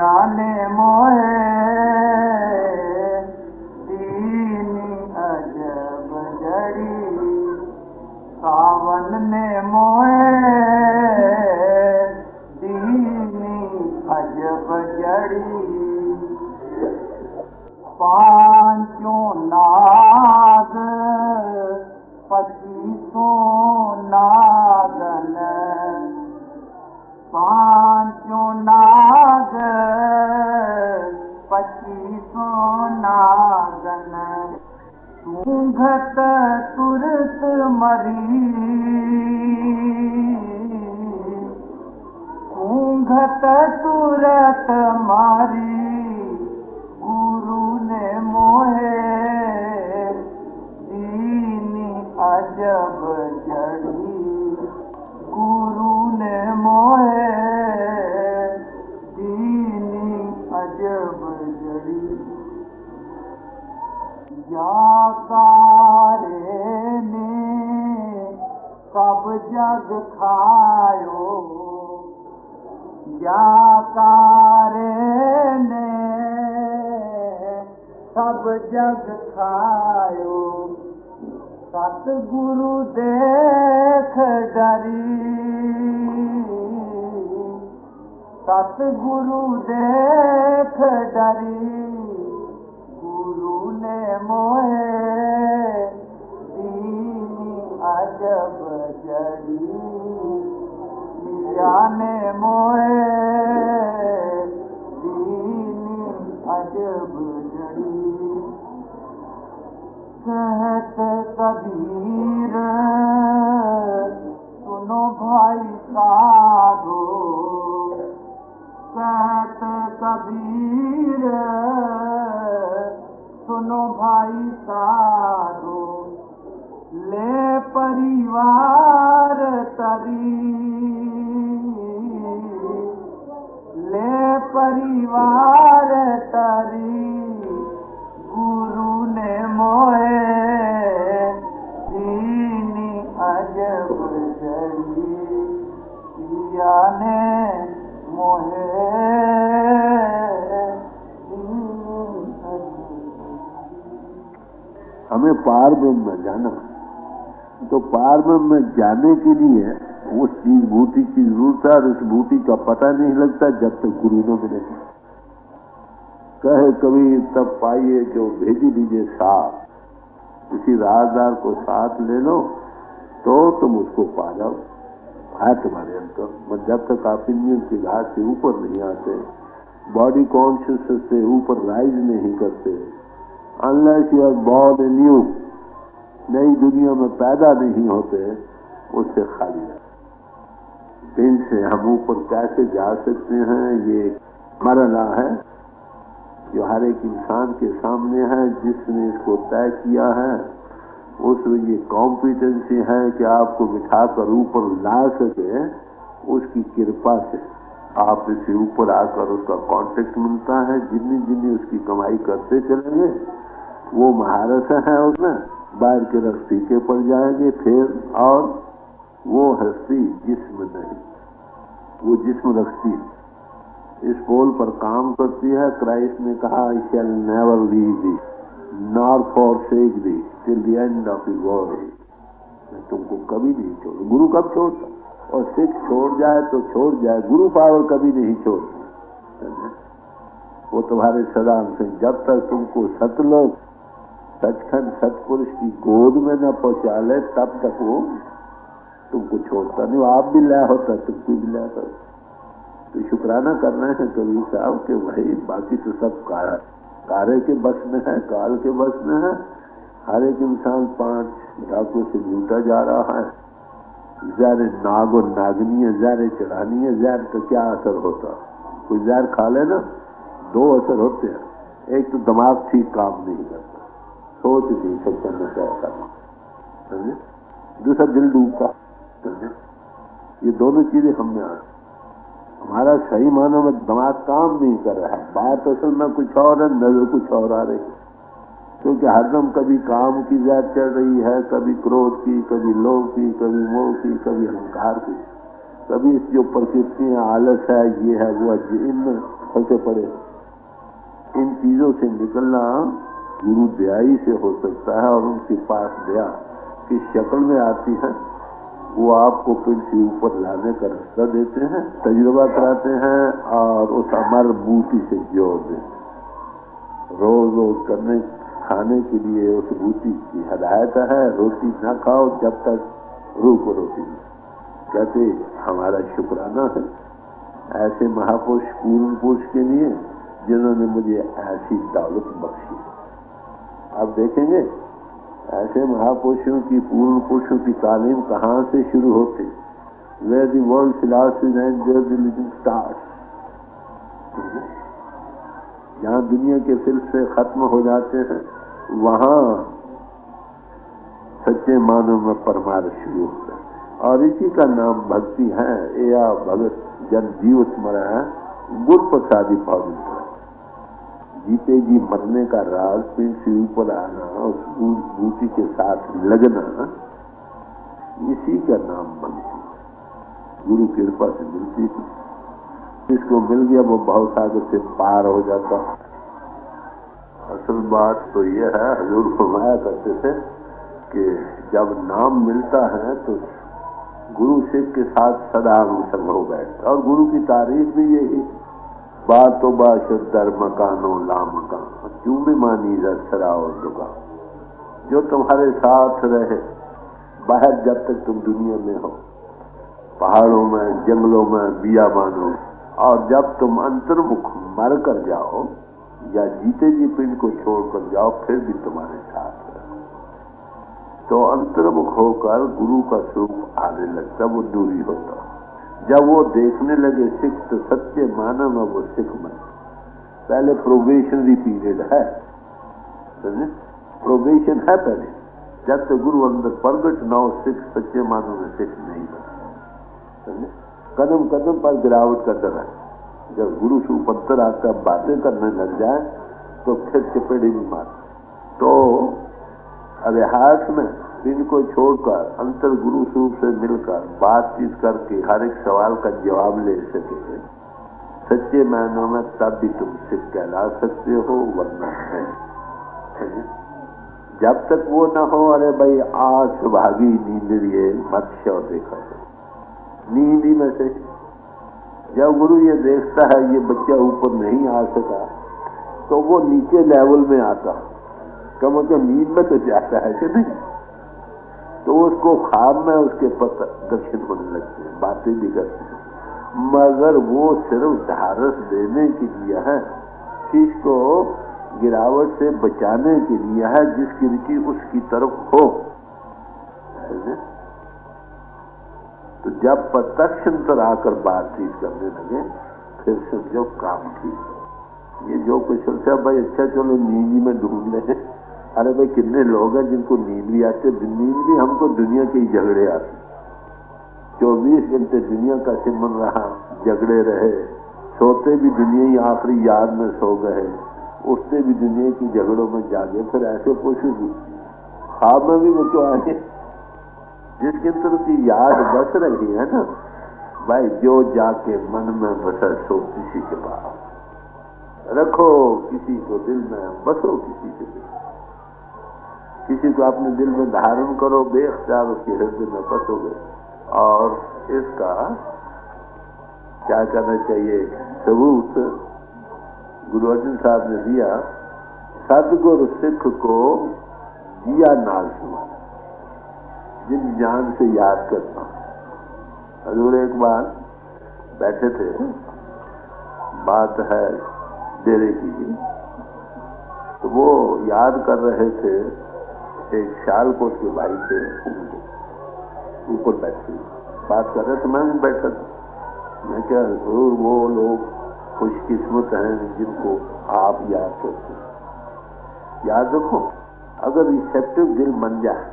जाने मोहे दीनी अजब जड़ी, सावन ने मोहे दीनी अजब जड़ी। पांचों नाग 25 नागन, पांचों नाग 25 नागन, सूंघत तुरत मरी, सूंघत तुरत मारी। गुरु ने मोहे दीनी अजब जड़ी, गुरु ने मोहे दीनी अजब जड़ी। याकारे ने सब जग खायो, याकारे ने सब जग खायो। सतगुरु देख डरी, सतगुरु देख डरी। गुरु ने मोहे दीनी अजब जड़ी, मिया ने मोहे दीनी अजब जड़ी। कहत कबीर सुनो भाई साधो, कहत कबीर सुनो भाई साधो। ले परिवार तरी, ले परिवार तरी। गुरु ने मोहे दीनी अजब जड़ी, पिया ने मोहे दीनी अजब। हमें पार ब्रह्म में जाना, तो पार ब्रह्म में जाने के लिए उस चीज भूति की जरूरत है, और उस भूति का पता नहीं लगता जब तक गुरु न मिले। कहे कबीर तब पाइए जो भेजी दीजिए साथ, किसी राजदार को साथ ले लो तो तुम उसको पा जाओ, है तुम्हारे अंतर। जब तक आप इंद्रियों की घाट से ऊपर नहीं आते, बॉडी कॉन्शियसनेस से ऊपर राइज नहीं करते, unless you are born new, नई दुनिया में पैदा नहीं होते, उससे खाली है। इनसे हम ऊपर कैसे जा सकते हैं, ये मरना है जो हर एक इंसान के सामने है, जिसने इसको तय किया है। उसमें ये कॉम्पिटेंसी है कि आपको बिठाकर ऊपर ला सके, उसकी कृपा से आप इसे ऊपर आकर उसका कांटेक्ट मिलता है। जितनी जितनी उसकी कमाई करते चलेंगे, वो महारस है उसमें, बाहर के रस फीके पड़ जाएंगे फिर, और वो हस्ती जिस्म नहीं, वो जिस्म रखती है, इस पोल पर काम करती है। क्राइस्ट ने कहा, I shall never leave thee nor forsake thee till the end of the world. मैं तुमको कभी नहीं छोड़। गुरु कब छोड़ता? और सिख छोड़ जाए तो छोड़ जाए, गुरु पावर कभी नहीं छोड़ती। वो तुम्हारे सदा से जब तक तुमको सतलोक सचखंड सतपुरुष की गोद में न पहुंचा ले, तब तक वो तुमको छोड़ता नहीं। आप भी लय होता, तुमको भी लय होता। तो शुक्राना करना है कबीर साहब के भाई, बाकी तो सब कार्य के बस में है, काल के बस में है। हर एक इंसान 5 डाकू से लूटा जा रहा है। जहर नाग और नागनी है, जहर चढ़ानी है। जहर का क्या असर होता? कोई जहर खा ले ना, 2 असर होते हैं। एक तो दिमाग ठीक काम नहीं करता, सोच नहीं सकता न क्या करना, दूसरा दिल डूबता। ये दोनों चीजें हम में आ, हमारा सही मानों में दिमाग काम नहीं कर रहा है। बात असल में कुछ और है, नजर कुछ और आ रही है। क्योंकि हरदम कभी काम की जात चल रही है, कभी क्रोध की, कभी लोभ की, कभी मोह की, कभी अहंकार की, कभी जो प्रकृति आलस है, ये है वो है, इन फंसे पड़े। इन चीजों से निकलना गुरु दयाई से हो सकता है, और उनके पास दया की शक्ल में आती है। वो आपको फिर से ऊपर लाने का रास्ता देते हैं, तजुर्बा कराते हैं, और उस अमर बूटी से जोड़ देते। रोज रोज करने खाने के लिए उस बूटी की हदायत है, रोटी ना खाओ जब तक रूह को रोटी नहीं। कहते हमारा शुक्राना है ऐसे महापुरुष पूर्ण पुरुष के लिए जिन्होंने मुझे ऐसी दौलत बख्शी। आप देखेंगे ऐसे महापुरुषों की, पूर्ण पुरुषों की तालीम कहाँ से शुरू होती? Where the world philosophy and their religion starts। जहाँ दुनिया के फिल्सफे खत्म हो जाते हैं वहाँ सच्चे मानव में परमार्थ शुरू होता है। और इसी का नाम भक्ति है, या भगत जन जीव स्मरण है, गुरु प्रसादी पवित्र। जीते जी मरने का राज, पिंड से ऊपर आना, उस बूटी के साथ लगना, इसी का नाम भक्ति। गुरु कृपा से मिलती थी, जिसको मिल गया वो भवसागर से पार हो जाता। असल बात तो यह है, हजूर फरमाया करते थे कि जब नाम मिलता है तो गुरु सिख के साथ सदा अनुसंग हो बैठता। और गुरु की तारीफ भी यही, बातो बाशुद्धर मकानो ला मकान क्यों भी मानी सरा और दुकान। जो तुम्हारे साथ रहे बाहर, जब तक तुम दुनिया में हो, पहाड़ों में, जंगलों में, बियाबानों, और जब तुम अंतर्मुख मर कर जाओ या जीते जी पिंड को छोड़कर जाओ, फिर भी तुम्हारे साथ रहे। तो अंतर्मुख होकर गुरु का स्वरूप आने लगता, वो दूरी होता। जब वो देखने लगे सिख तो सच्चे मानव में वो सिख बने। पहले प्रोबेशनरी पीरियड है, समझे? प्रोबेशन है पहले, जब तक गुरु अंदर प्रगट ना हो सिख सच्चे मानव में सिख नहीं बने, समझे? कदम कदम पर गिरावट का डर है। जब गुरु स्वरूप अंतर आता बातें करने लग जाए तो फिर चपेड़ी भी मार। तो अभ्यास में इनको छोड़कर अंतर गुरु स्वरूप से मिलकर बातचीत करके हर एक सवाल का जवाब ले सके सच्चे मायनों में, तब भी तुम सिख कहला सकते हो, वरना नहीं। जब तक वो न हो, अरे भाई आज सुभागी नींदरिए मत्स्य देखा तो नींद ही में से जब गुरु ये देखता है ये बच्चा ऊपर नहीं आ सका तो वो नीचे लेवल में आता, कम से कम नींद में तो जाता है कि नहीं। तो उसको ख्वाब में उसके दर्शन होने लगते हैं, बातें भी करते हैं, मगर वो सिर्फ ढारस देने के लिए है, चीज को गिरावट से बचाने के लिए है, जिसकी रुचि उसकी तरफ हो। तो जब प्रत्यक्ष अंतर आकर बातचीत करने लगे फिर समझो काम ठीक। ये जो कुछ सोचा भाई अच्छा चलो नींद में ढूंढ ले। अरे भाई कितने लोग हैं जिनको नींद भी आते, नींद भी हमको दुनिया के ही झगड़े आते। 24 घंटे दुनिया का सिमरन रहा, झगड़े रहे, सोते भी दुनिया ही आखिरी याद में सो गए, उठते भी दुनिया की झगड़ों में जागे, फिर ऐसे पूछे ख्वाब में भी वो क्यों आए? जिसके अंदर की याद बस रही है ना भाई, जो जाके मन में बसा सो किसी के पास रखो, किसी को दिल में बसो, किसी के दिल, किसी को अपने दिल में धारण करो, बेख्तियार उसके हृदय में बसोगे। और इसका क्या करना चाहिए? सबूत गुरु अर्जुन साहब ने दिया, सदगुरु सिख को जिया नाल सुना, जिन जान से याद करता। हजूर एक बार बैठे थे, बात है डेरे की, तो वो याद कर रहे थे एक सियालकोट के भाई थे, उनको ऊपर बैठे बात कर रहे थे, मैं भी बैठा था। मैं क्या वो लोग खुशकिस्मत हैं जिनको आप याद करते हैं। याद रखो, अगर रिसेप्टिव दिल बन जाए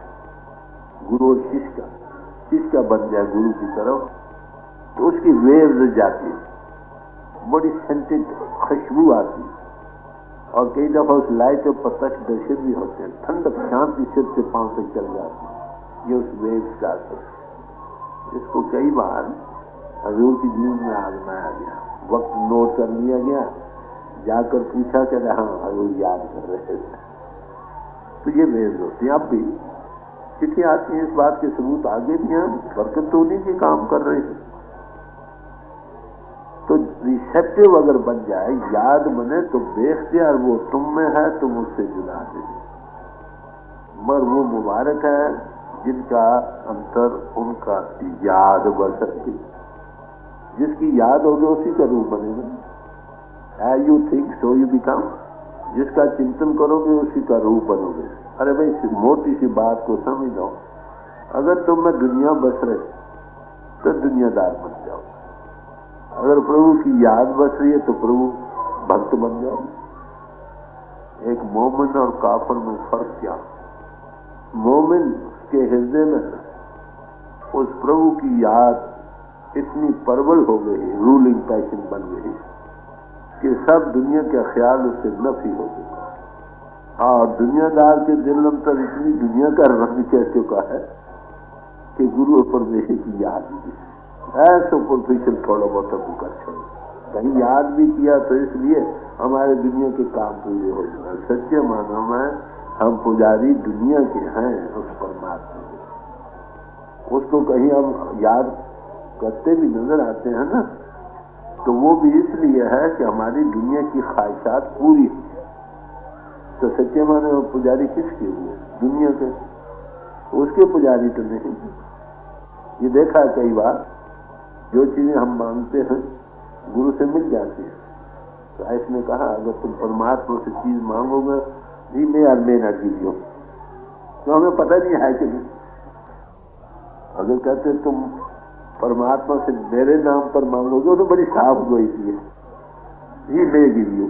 गुरु और शिष्य का बन जाए गुरु की तरफ, तो उसकी वेव्स जाती है, बड़ी सेंटेड खुशबू आती है, और कई दफा उस लाइट और प्रत्यक्ष दर्शन भी होते हैं, ठंडक शांति सिर से पांव से चल जाती है। ये उस वेव्स का असर, इसको कई बार हजूर की जीवन में आजमाया गया। वक्त नोट कर लिया गया, जाकर पूछा कि हाँ वो याद कर रहे थे। तो ये वेद होती है। अब भी चिट्ठी आती है, इस बात के सबूत आगे भी हैं, बरकत तो उन्हीं के काम कर रहे हैं। तो रिसेप्टिव अगर बन जाए, याद बने तो बेख्तियार वो तुम में है, तुम उससे जुदा दे। मगर वो मुबारक है जिनका अंतर उनका याद बन सकती, जिसकी याद होगी उसी का रूप बनेगा। As you think so you become. जिसका चिंतन करोगे उसी का रूप बनोगे। अरे भाई मोटी सी बात को समझ लो, अगर तुम में दुनिया बस रहे तो दुनियादार बन जाओ, अगर प्रभु की याद बस रही है तो प्रभु भक्त बन जाओ। एक मोमिन और काफिर में फर्क क्या? मोमिन के हृदय में उस प्रभु की याद इतनी प्रबल हो गई, रूलिंग पैशन बन गई कि सब दुनिया का ख्याल उससे नफी हो चुका। और दुनियादार के दिल अंतर इतनी दुनिया का रंग चढ़ चुका है कि गुरु और परमेश की याद नहीं, ऐसे सुपरफिशियल थोड़ा बहुत कर छोड़, कहीं याद भी किया तो इसलिए हमारे दुनिया के काम पूरे हो जाए। सच्चे मानव में हम पुजारी दुनिया के हैं, उस परमात्मा के। उसको कहीं हम याद करते भी नजर आते हैं ना, तो वो भी इसलिए है कि हमारी दुनिया की ख्वाहिशात पूरी हो। तो सच्चे माने वो पुजारी किसके हुए? दुनिया के, उसके पुजारी तो नहीं। ये देखा है कई बार, जो चीजें हम मांगते हैं गुरु से मिल जाती है। तो ऐसे ने कहा अगर तुम परमात्मा से चीज मांगोगे, जी मैं और मैं ना गिरियो, तो हमें पता नहीं है कि नहीं। अगर कहते तुम परमात्मा से मेरे नाम पर मांगोगे तो बड़ी साफ गोई थी, जी मैं गिरियो,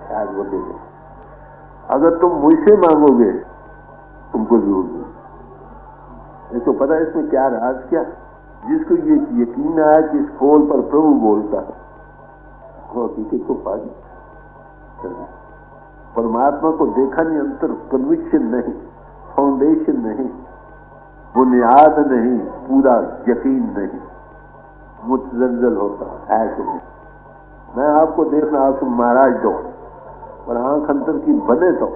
शायद वो दे। अगर तुम मुझसे मांगोगे तुमको जरूर दो। इसको पता है इसमें क्या राज क्या? जिसको ये यकीन आया कि इस खोल पर प्रभु बोलता है, वो हकीकत को पा गया। परमात्मा को देखा नहीं, अंतर कन्विक्शन नहीं, फाउंडेशन नहीं, बुनियाद नहीं, पूरा यकीन नहीं, मुतजल्जल होता है ऐसे नहीं। मैं आपको देखना, आपसे महाराज दो और आंख अंतर की बने तो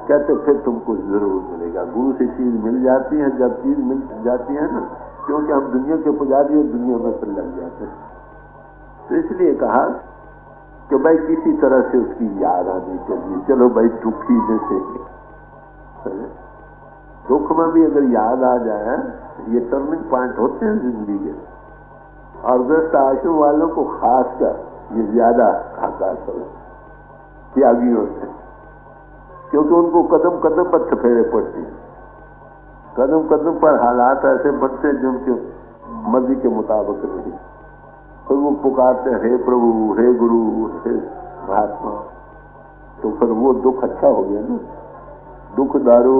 कहते फिर तुमको जरूर मिलेगा। गुरु से चीज मिल जाती है, जब चीज मिल जाती है ना, क्योंकि हम दुनिया के पुजारी और दुनिया में फिर लग जाते हैं। तो इसलिए कहा कि भाई किसी तरह से उसकी याद आनी चाहिए। चलो भाई दुखी में से दुख में भी अगर याद आ जाए, ये टर्निंग पॉइंट होते हैं जिंदगी के। और गृहस्थ आश्रम वालों को खासकर ये ज्यादा आकाश हो त्यागी होते हैं, क्योंकि उनको कदम कदम पर चफेरे पड़ती हैं। कदम कदम पर हालात ऐसे बनते हैं जो उनके मर्जी के मुताबिक नहीं। फिर वो पुकारते हैं हे प्रभु, हे गुरु, हे महात्मा। तो फिर वो दुख अच्छा हो गया ना। दुख दारू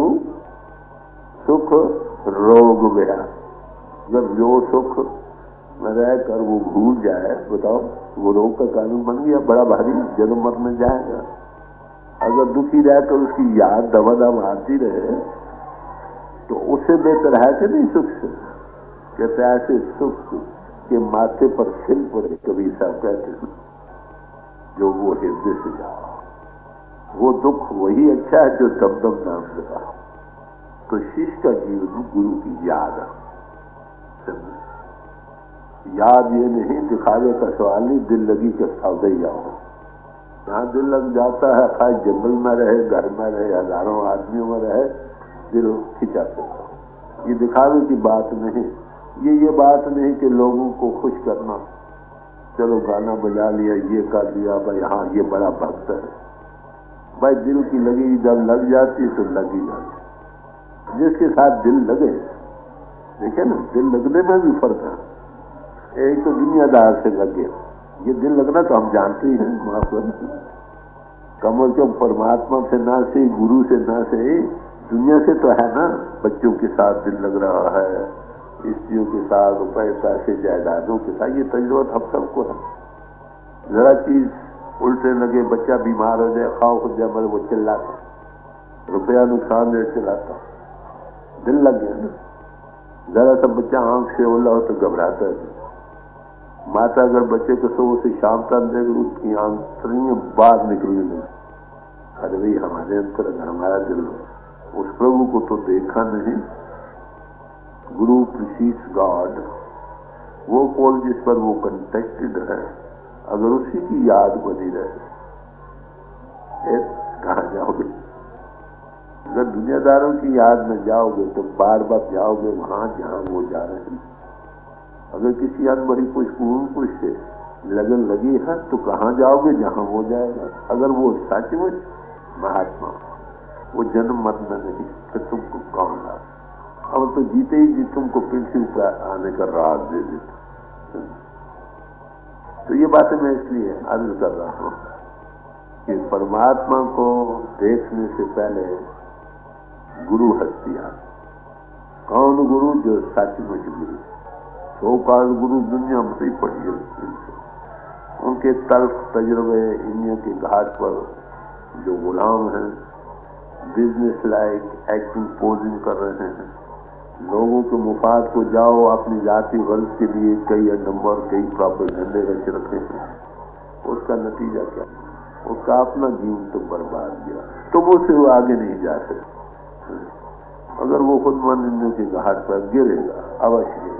सुख रोग गया। जब जो सुख में रह कर वो भूल जाए, बताओ वो रोग का कानून बन गया, बड़ा भारी जन्म मरने जाएगा। अगर दुखी रहकर उसकी याद दबा दब आती रहे तो उससे बेहतर है कि नहीं सुख से? कहते ऐसे सुख के माथे पर सिल पड़े, कबीर साहब कहते हैं, जो वो हृदय से जाओ। वो दुख वही अच्छा है जो दमदम नाम लगा। तो शिष्य का जीवन गुरु की याद है। याद ये नहीं दिखावे का सवाल नहीं, दिल लगी के सौदे जाओ। जहाँ दिल लग जाता है, खाए जंगल में रहे, घर में रहे, हजारों आदमियों में रहे, दिल खिंचाते। ये दिखावे की बात नहीं। ये बात नहीं कि लोगों को खुश करना, चलो गाना बजा लिया, ये कर लिया, भाई हाँ ये बड़ा भक्त है। भाई दिल की लगी जब लग जाती तो लगी जाती। जिसके साथ दिल लगे, देखे ना, दिल लगने में भी फर्क है। एक तो दुनियादार से लगे, ये दिल लगना तो हम जानते ही हैं, माफ करना। कम से कम परमात्मा से ना से, गुरु से ना से, दुनिया से तो है ना। बच्चों के साथ दिल लग रहा है, स्त्रियों के साथ, रुपए पैसे जायदादों के साथ, ये तजुर्बा हम सबको है। जरा चीज उल्टे लगे, बच्चा बीमार हो जाए, खाओ हो जाए, मतलब वो चिल्लाता, रुपया नुकसान दे चिल्लाता, दिल लग गया ना। जरा सा बच्चा आंख से ओला हो तो घबराता है। माता अगर बच्चे को सुबह से शाम तक देख उसकी आंतरियां बाहर निकलने लगी। अरे भाई हमारे अंतर अगर हमारा दिल उस प्रभु को तो देखा नहीं, गुरु प्रीसीड्स गॉड, वो पोल जिस पर वो कंटेक्टेड है, अगर उसी की याद बनी रहे कहाँ जाओगे? अगर दुनियादारों की याद में जाओगे तो बार बार जाओगे वहां जहां वो जा रहे हैं। अगर किसी अनबड़ी कुछ से लगन लगी है तो कहाँ जाओगे? जहां वो जाएगा। अगर वो सचमुच महात्मा, वो जन्म मरना नहीं तो तुमको कौन ला? अब तो जीते ही जी तुमको पृथ्वी पर आने का राज दे देता। तो ये बातें मैं इसलिए अर्ज कर रहा हूं कि परमात्मा को देखने से पहले गुरु हस्तियां। कौन गुरु? जो सचमुच गुरु। सो काल गुरु दुनिया में ही पड़ी है, उनके तल्ख तजुर्बे इंडिया के घाट पर जो गुलाम हैं, बिजनेस लाइक एक्टिंग पोजिंग कर रहे हैं, लोगों के मुफाद को जाओ अपनी जाति वर्ग के लिए कई नंबर कई प्रोपेगेंडे रच रखे हैं। उसका नतीजा क्या? उसका अपना जीवन तो बर्बाद किया। तुम उससे वो आगे नहीं जा सकते। अगर वो खुद मन के घाट पर गिरेगा, अवश्य गिरेगा।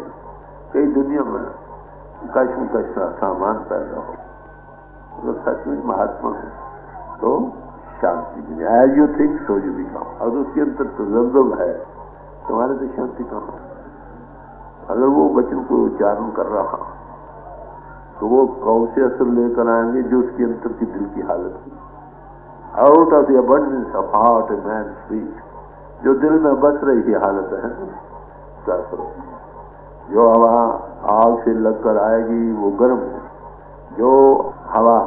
कई दुनिया में कश्म का सामान पैदा हो। अगर सचमुच महात्मा है तो शांति मिले। As you think so you become. अगर उसके अंदर तजब्जुब है तुम्हारे तो शांति कहाँ? अगर वो वचन को उच्चारण कर रहा तो वो कौन से असर लेकर आएंगे जो उसके अंतर की दिल की हालत है। Out of the abundance of heart a man speak. जो दिल में बस रही हालत है क्या करो? जो हवा आग से लगकर आएगी वो गर्म है, जो हवा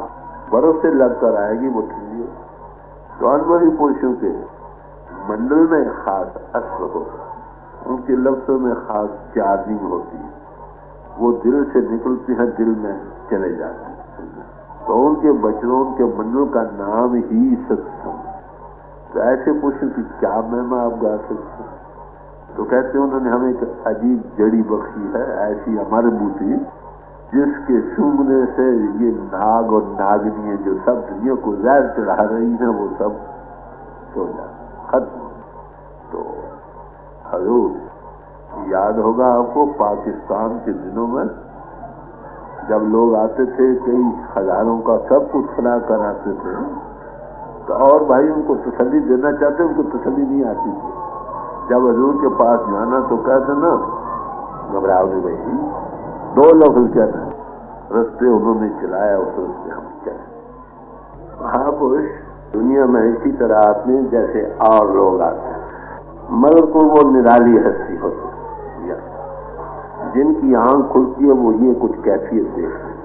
बर्फ से लगकर आएगी वो ठंडी है। तो अनवरी पुरुषों के मंडल में खास असर होगा, उनके लफ्जों में खास चार्जिंग होती है, वो दिल से निकलती है, दिल में चले जाते हैं। तो उनके बचनों के मंडल का नाम ही सत्संग। तो ऐसे पुरुषों की क्या महिमा आप गा सकते हैं? तो कहते हैं उन्होंने हमें एक अजीब जड़ी बख्शी है, ऐसी हमारी बूटी जिसके सूंघने से ये नाग और नागिनी जो सब दुनिया को जहर चढ़ा रही है वो सब सो जाए खत्म। तो हजूर याद होगा आपको पाकिस्तान के दिनों में जब लोग आते थे, कई हजारों का सब कुछ खड़ा कर आते थे, तो और भाई उनको तसल्ली देना चाहते, उनको तसल्ली नहीं आती थी। जब हजूर के पास जाना तो कहते ना घबराओ नहीं भाई, दो लफ्ज कहते रस्ते उन्होंने चलाया, उस रस्ते हम चले। महापुरुष दुनिया में इसी तरह आते हैं जैसे और लोग आते हैं, मगर कोई वो निराली हस्ती होती है जिनकी आंख खुलती है, वो ये कुछ कैफियत देखते हैं,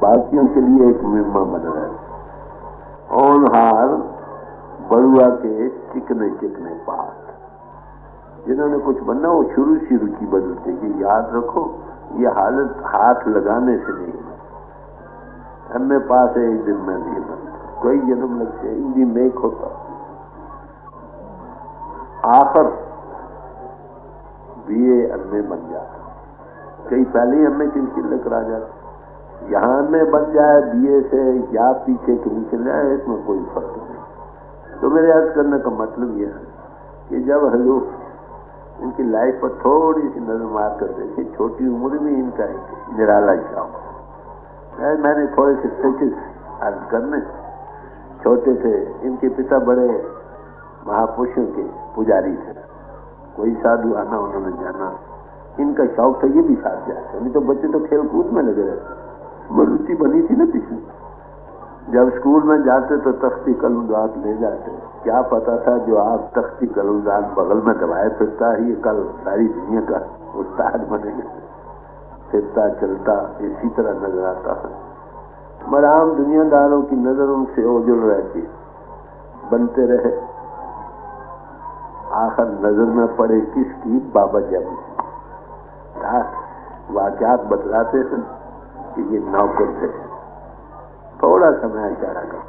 बाकियों के लिए एक मुहिमा बन रहा है। ओनहार बड़ुआ के चिकने चिकने पास जिन्होंने कुछ बनना वो शुरू से रुचि बदलते कि याद रखो ये हालत हाथ लगाने से नहीं बनती। एमए पास है एक दिन में नहीं बनता, कोई जन्म लगते इंडी मेक होता। आखिर बीए एमए बन जाता, कई पहले एमए की चिल्ले करा जाते। यहाँ में बन जाए बीए से या पीछे के नीचे जाए, इसमें कोई फर्क नहीं। तो मेरे अर्ज करने का मतलब यह है कि जब हजूर इनकी लाइफ पर थोड़ी सी नजर मार कर देखे, छोटी उम्र में इनका एक निराला शौक है। मैंने थोड़े से स्टेचेस अर्ज करने। छोटे थे, इनके पिता बड़े महापुरुषों के पुजारी थे, कोई साधु आना उन्होंने जाना, इनका शौक था ये भी साथ जाते। नहीं तो बच्चे तो खेल कूद में लगे रहते। रुचि बनी थी ना पिछली, जब स्कूल में जाते तो तख्ती कलमदाद ले जाते। क्या पता था जो आप तख्ती कलमदाद बगल में दबाए फिरता है, ये कल सारी दुनिया का उस्ताद बनेगा। फिरता चलता इसी तरह नजर आता है। मराम दुनियादारों की नजर उनसे ओझल रहती, बनते रहे। आखिर नजर में पड़े किसकी? बाबा जब वाकयात बतलाते थे कि ये नौकर थे। थोड़ा समय इशारा कर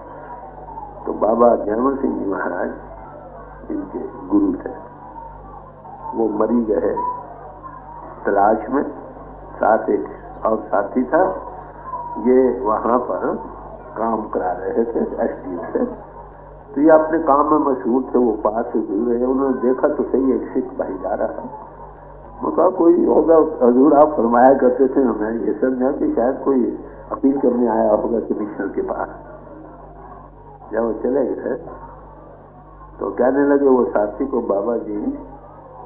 तो बाबा जयमल सिंह जी महाराज इनके गुरु थे। वो मरी गए तलाश में, साथ एक और साथी था, ये वहां पर काम करा रहे थे एसडीएम से, तो ये अपने काम में मशहूर थे, वो पास से गुजरे, उन्होंने देखा तो सही एक सिख भाई जा रहा था। वो कहा कोई होगा, हजूर आप फरमाया करते थे, मैं ये समझा कि शायद कोई अपील करने आया होगा कमिश्नर के पास। जब वो चले गए तो कहने लगे वो साथी को, बाबा जी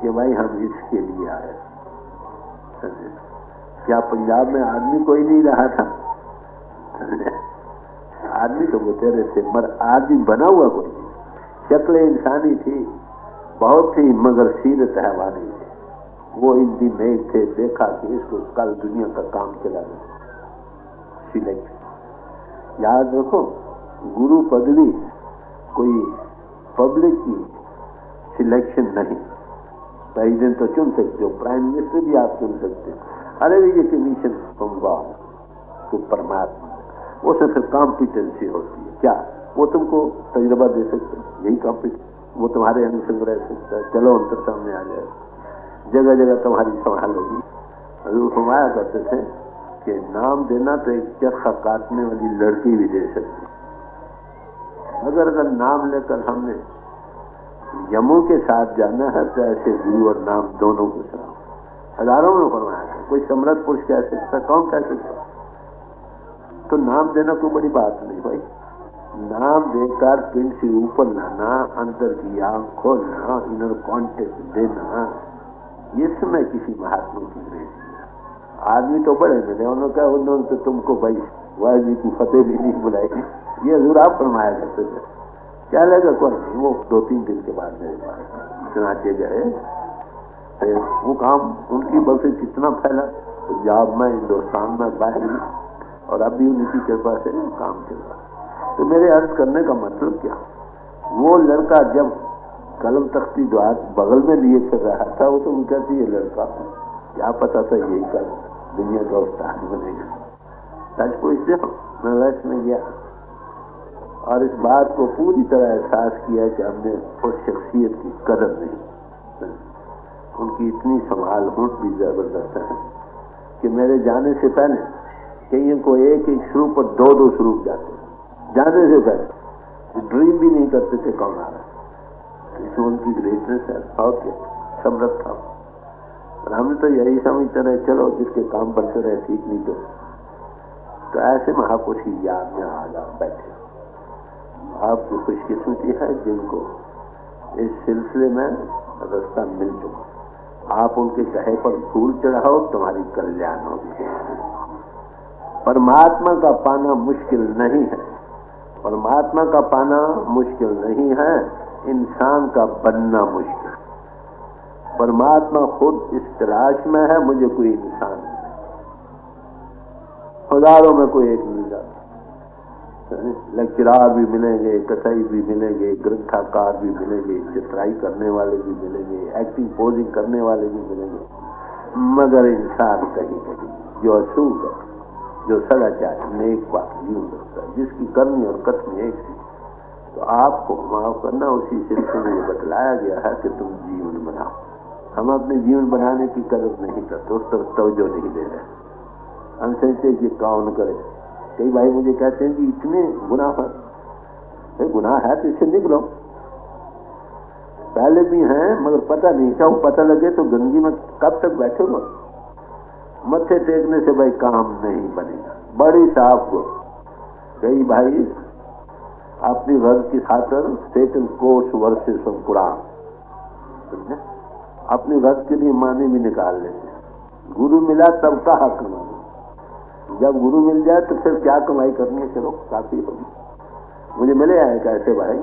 कि भाई हम इसके लिए आए। क्या पंजाब में आदमी कोई नहीं रहा था? आदमी तो बतेरे थे, मगर आदमी बना हुआ कोई नहीं। शक्ल इंसानी थी, बहुत थी, मगर सीरत हैवानी थी। वो हिंदी में थे, देखा कि इसको कल दुनिया का काम चला सिलेक्ट। याद रखो, गुरु पदवी कोई पब्लिक की सिलेक्शन नहीं। प्रेसिडेंट तो चुन सकते हो, प्राइम मिनिस्टर भी आप चुन सकते हो। अरे ये कमीशन तो परमात्मा, वो से फिर कॉम्पिटेंसी होती है। क्या वो तुमको तजुर्बा दे सकते हो? यही कॉम्पिटेंस, वो तुम्हारे अंग संग रह सकता है। चलो अंतर सामने आ जाए, जगह जगह तुम्हारी संभाल होगी। हजूर फरमाया करते थे कि नाम देना तो एक चरखा काटने वाली लड़की भी दे सकती, अगर नाम लेकर हमने यमों के साथ जाना है तो ऐसे गुरु और नाम दोनों को साथ। हजारों में फरमाया था, कोई समर्थ पुरुष कह सकता, कौन कह सकता? तो नाम देना कोई बड़ी बात नहीं भाई। नाम देकर पिंड से ऊपर लाना, अंदर की आंख खोलना, इनर कॉन्टेक्ट देना, ये समय किसी महात्मा की ग्रेस है। आदमी तो बड़े मिले, उन्होंने कहा उन्होंने तो तुमको भाई वाहिगुरू जी की फतेह भी नहीं बुलाई, ये हजूर आप फरमाया करते थे। क्या लगा कोई नहीं, वो 2-3 दिन के बाद मेरे पास सुनाते गए। वो काम उनकी बल से कितना फैला, पंजाब में, हिंदुस्तान में, बाहर में, और अभी उनकी कृपा से काम चल रहा। तो मेरे अर्ज करने का मतलब क्या, वो लड़का जब कलम तख्ती द्वार बगल में लिए फिर रहा था, वो तो उनका ये लड़का क्या पता था यही कर दुनिया का उस्ताद बनेगा। सच पूछते हो, मैं वेस्ट में गया और इस बात को पूरी तरह एहसास किया कि हमने उस शख्सियत की कदर नहीं। उनकी इतनी संभाल होट भी जबरदस्त है कि मेरे जाने से पहले कहीं को एक स्वरूप पर 2-2 स्वरूप जाते, जाने से पहले ड्रीम भी नहीं करते थे कौन आ रहा। इसमें उनकी ग्रेटनेस है, और क्या समर्थ था। और हमने तो यही समझते रहे, चलो जिसके काम बनते रहे ठीक, नहीं तो ऐसे महापुरुष की याद में आ जा बैठे। आपकी खुशकिस्मती है जिनको इस सिलसिले में रास्ता मिल चुका। आप उनके कहे पर फूल चढ़ाओ, तुम्हारी कल्याण होगी। परमात्मा का पाना मुश्किल नहीं है, परमात्मा का पाना मुश्किल नहीं है, इंसान का बनना मुश्किल। परमात्मा खुद इस तलाश में है, मुझे कोई इंसान नहीं, हजारों में कोई एक मिल जाता। लेक्चरार भी मिलेंगे, कसाई भी मिलेंगे, ग्रंथाकार भी मिलेंगे, चित्राई करने वाले भी मिलेंगे, एक्टिंग पोजिंग करने वाले भी मिलेंगे, मगर इंसान कहीं कहीं जो असूल है, जो सदाचार नेक बात यूं करता है, जिसकी करनी और कथनी एक थी। तो आपको माफ करना, उसी सिलसिले में बतलाया गया है कि तुम जीवन बनाओ। हम अपने जीवन बनाने की कदर नहीं करते, उस तरफ तवज्जो नहीं दे रहे। हम सोचते कि कौन करे। कई भाई मुझे कहते हैं कि इतने गुनाह है, गुनाह है तो इससे निकलो। पहले भी हैं मगर पता नहीं था, वो पता लगे तो गंदगी में कब तक बैठोगे। मत्थे टेकने से भाई काम नहीं बनेगा। बड़ी साफ को कई भाई अपनी घर की खातर सेकंड कोर्स वर्सेस कुरान, अपने घर के लिए माने भी निकाल लेते। गुरु मिला तब का हक मानो, जब गुरु मिल जाए तो फिर क्या कमाई करनी है, चलो काफी होगी। मुझे मिले आए कैसे भाई,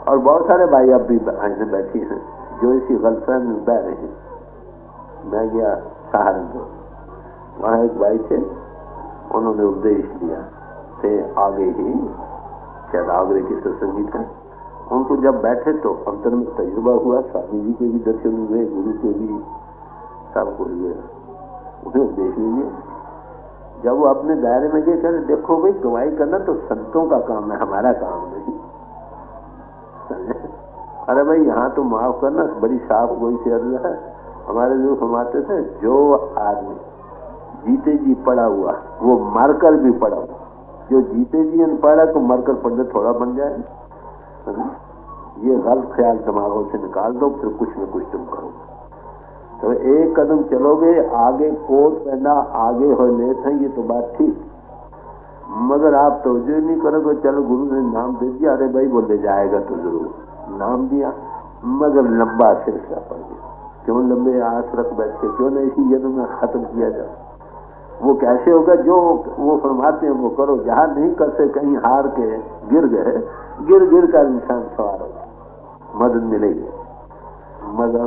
और बहुत सारे भाई अब भी आईने बैठी हैं जो इसी गलतफहमी में बह रहे हैं। मैं गया सहारनपुर, वहां एक भाई थे, उन्होंने उपदेश दिया थे आगे ही, शायद आगरे के सत्संगी थे। उनको जब बैठे तो अंतर में तजुर्बा हुआ, स्वामी जी के भी दर्शन हुए, गुरु के भी, सबको हुए, उन्हें उपदेश लिए। जब वो अपने दायरे में गए, कहते देखो भाई गवाही करना तो संतों का काम है, हमारा काम नहीं। अरे भाई यहाँ तो माफ करना, बड़ी साफ गोई से अर्ज है। हमारे जो फरमाते थे, जो आदमी जीते जी पड़ा हुआ, वो मरकर भी पड़ा हुआ। जो जीते जी अनपढ़ को मरकर पंडित थोड़ा बन जाए, है ना? ये गलत ख्याल दिमागों से निकाल दो, फिर कुछ न कुछ तुम करो। तो एक कदम चलोगे आगे, कोट पहना आगे हो लेते हैं, ये तो बात ठीक, मगर आप तवज्जो नहीं करोगे। चलो गुरु ने नाम दे दिया, अरे भाई वो ले जाएगा तो जरूर नाम दिया, मगर लंबा सिलसिला पड़ गया। क्यों लंबे आस रख बैठे, क्यों न इसी जन्म में खत्म किया जाए? वो कैसे होगा? जो वो फरमाते हैं वो करो, जहां नहीं करते कहीं हार के गिर गए, गिर गिर कर इंसान सवार होगा, मदद मिलेगी। मगर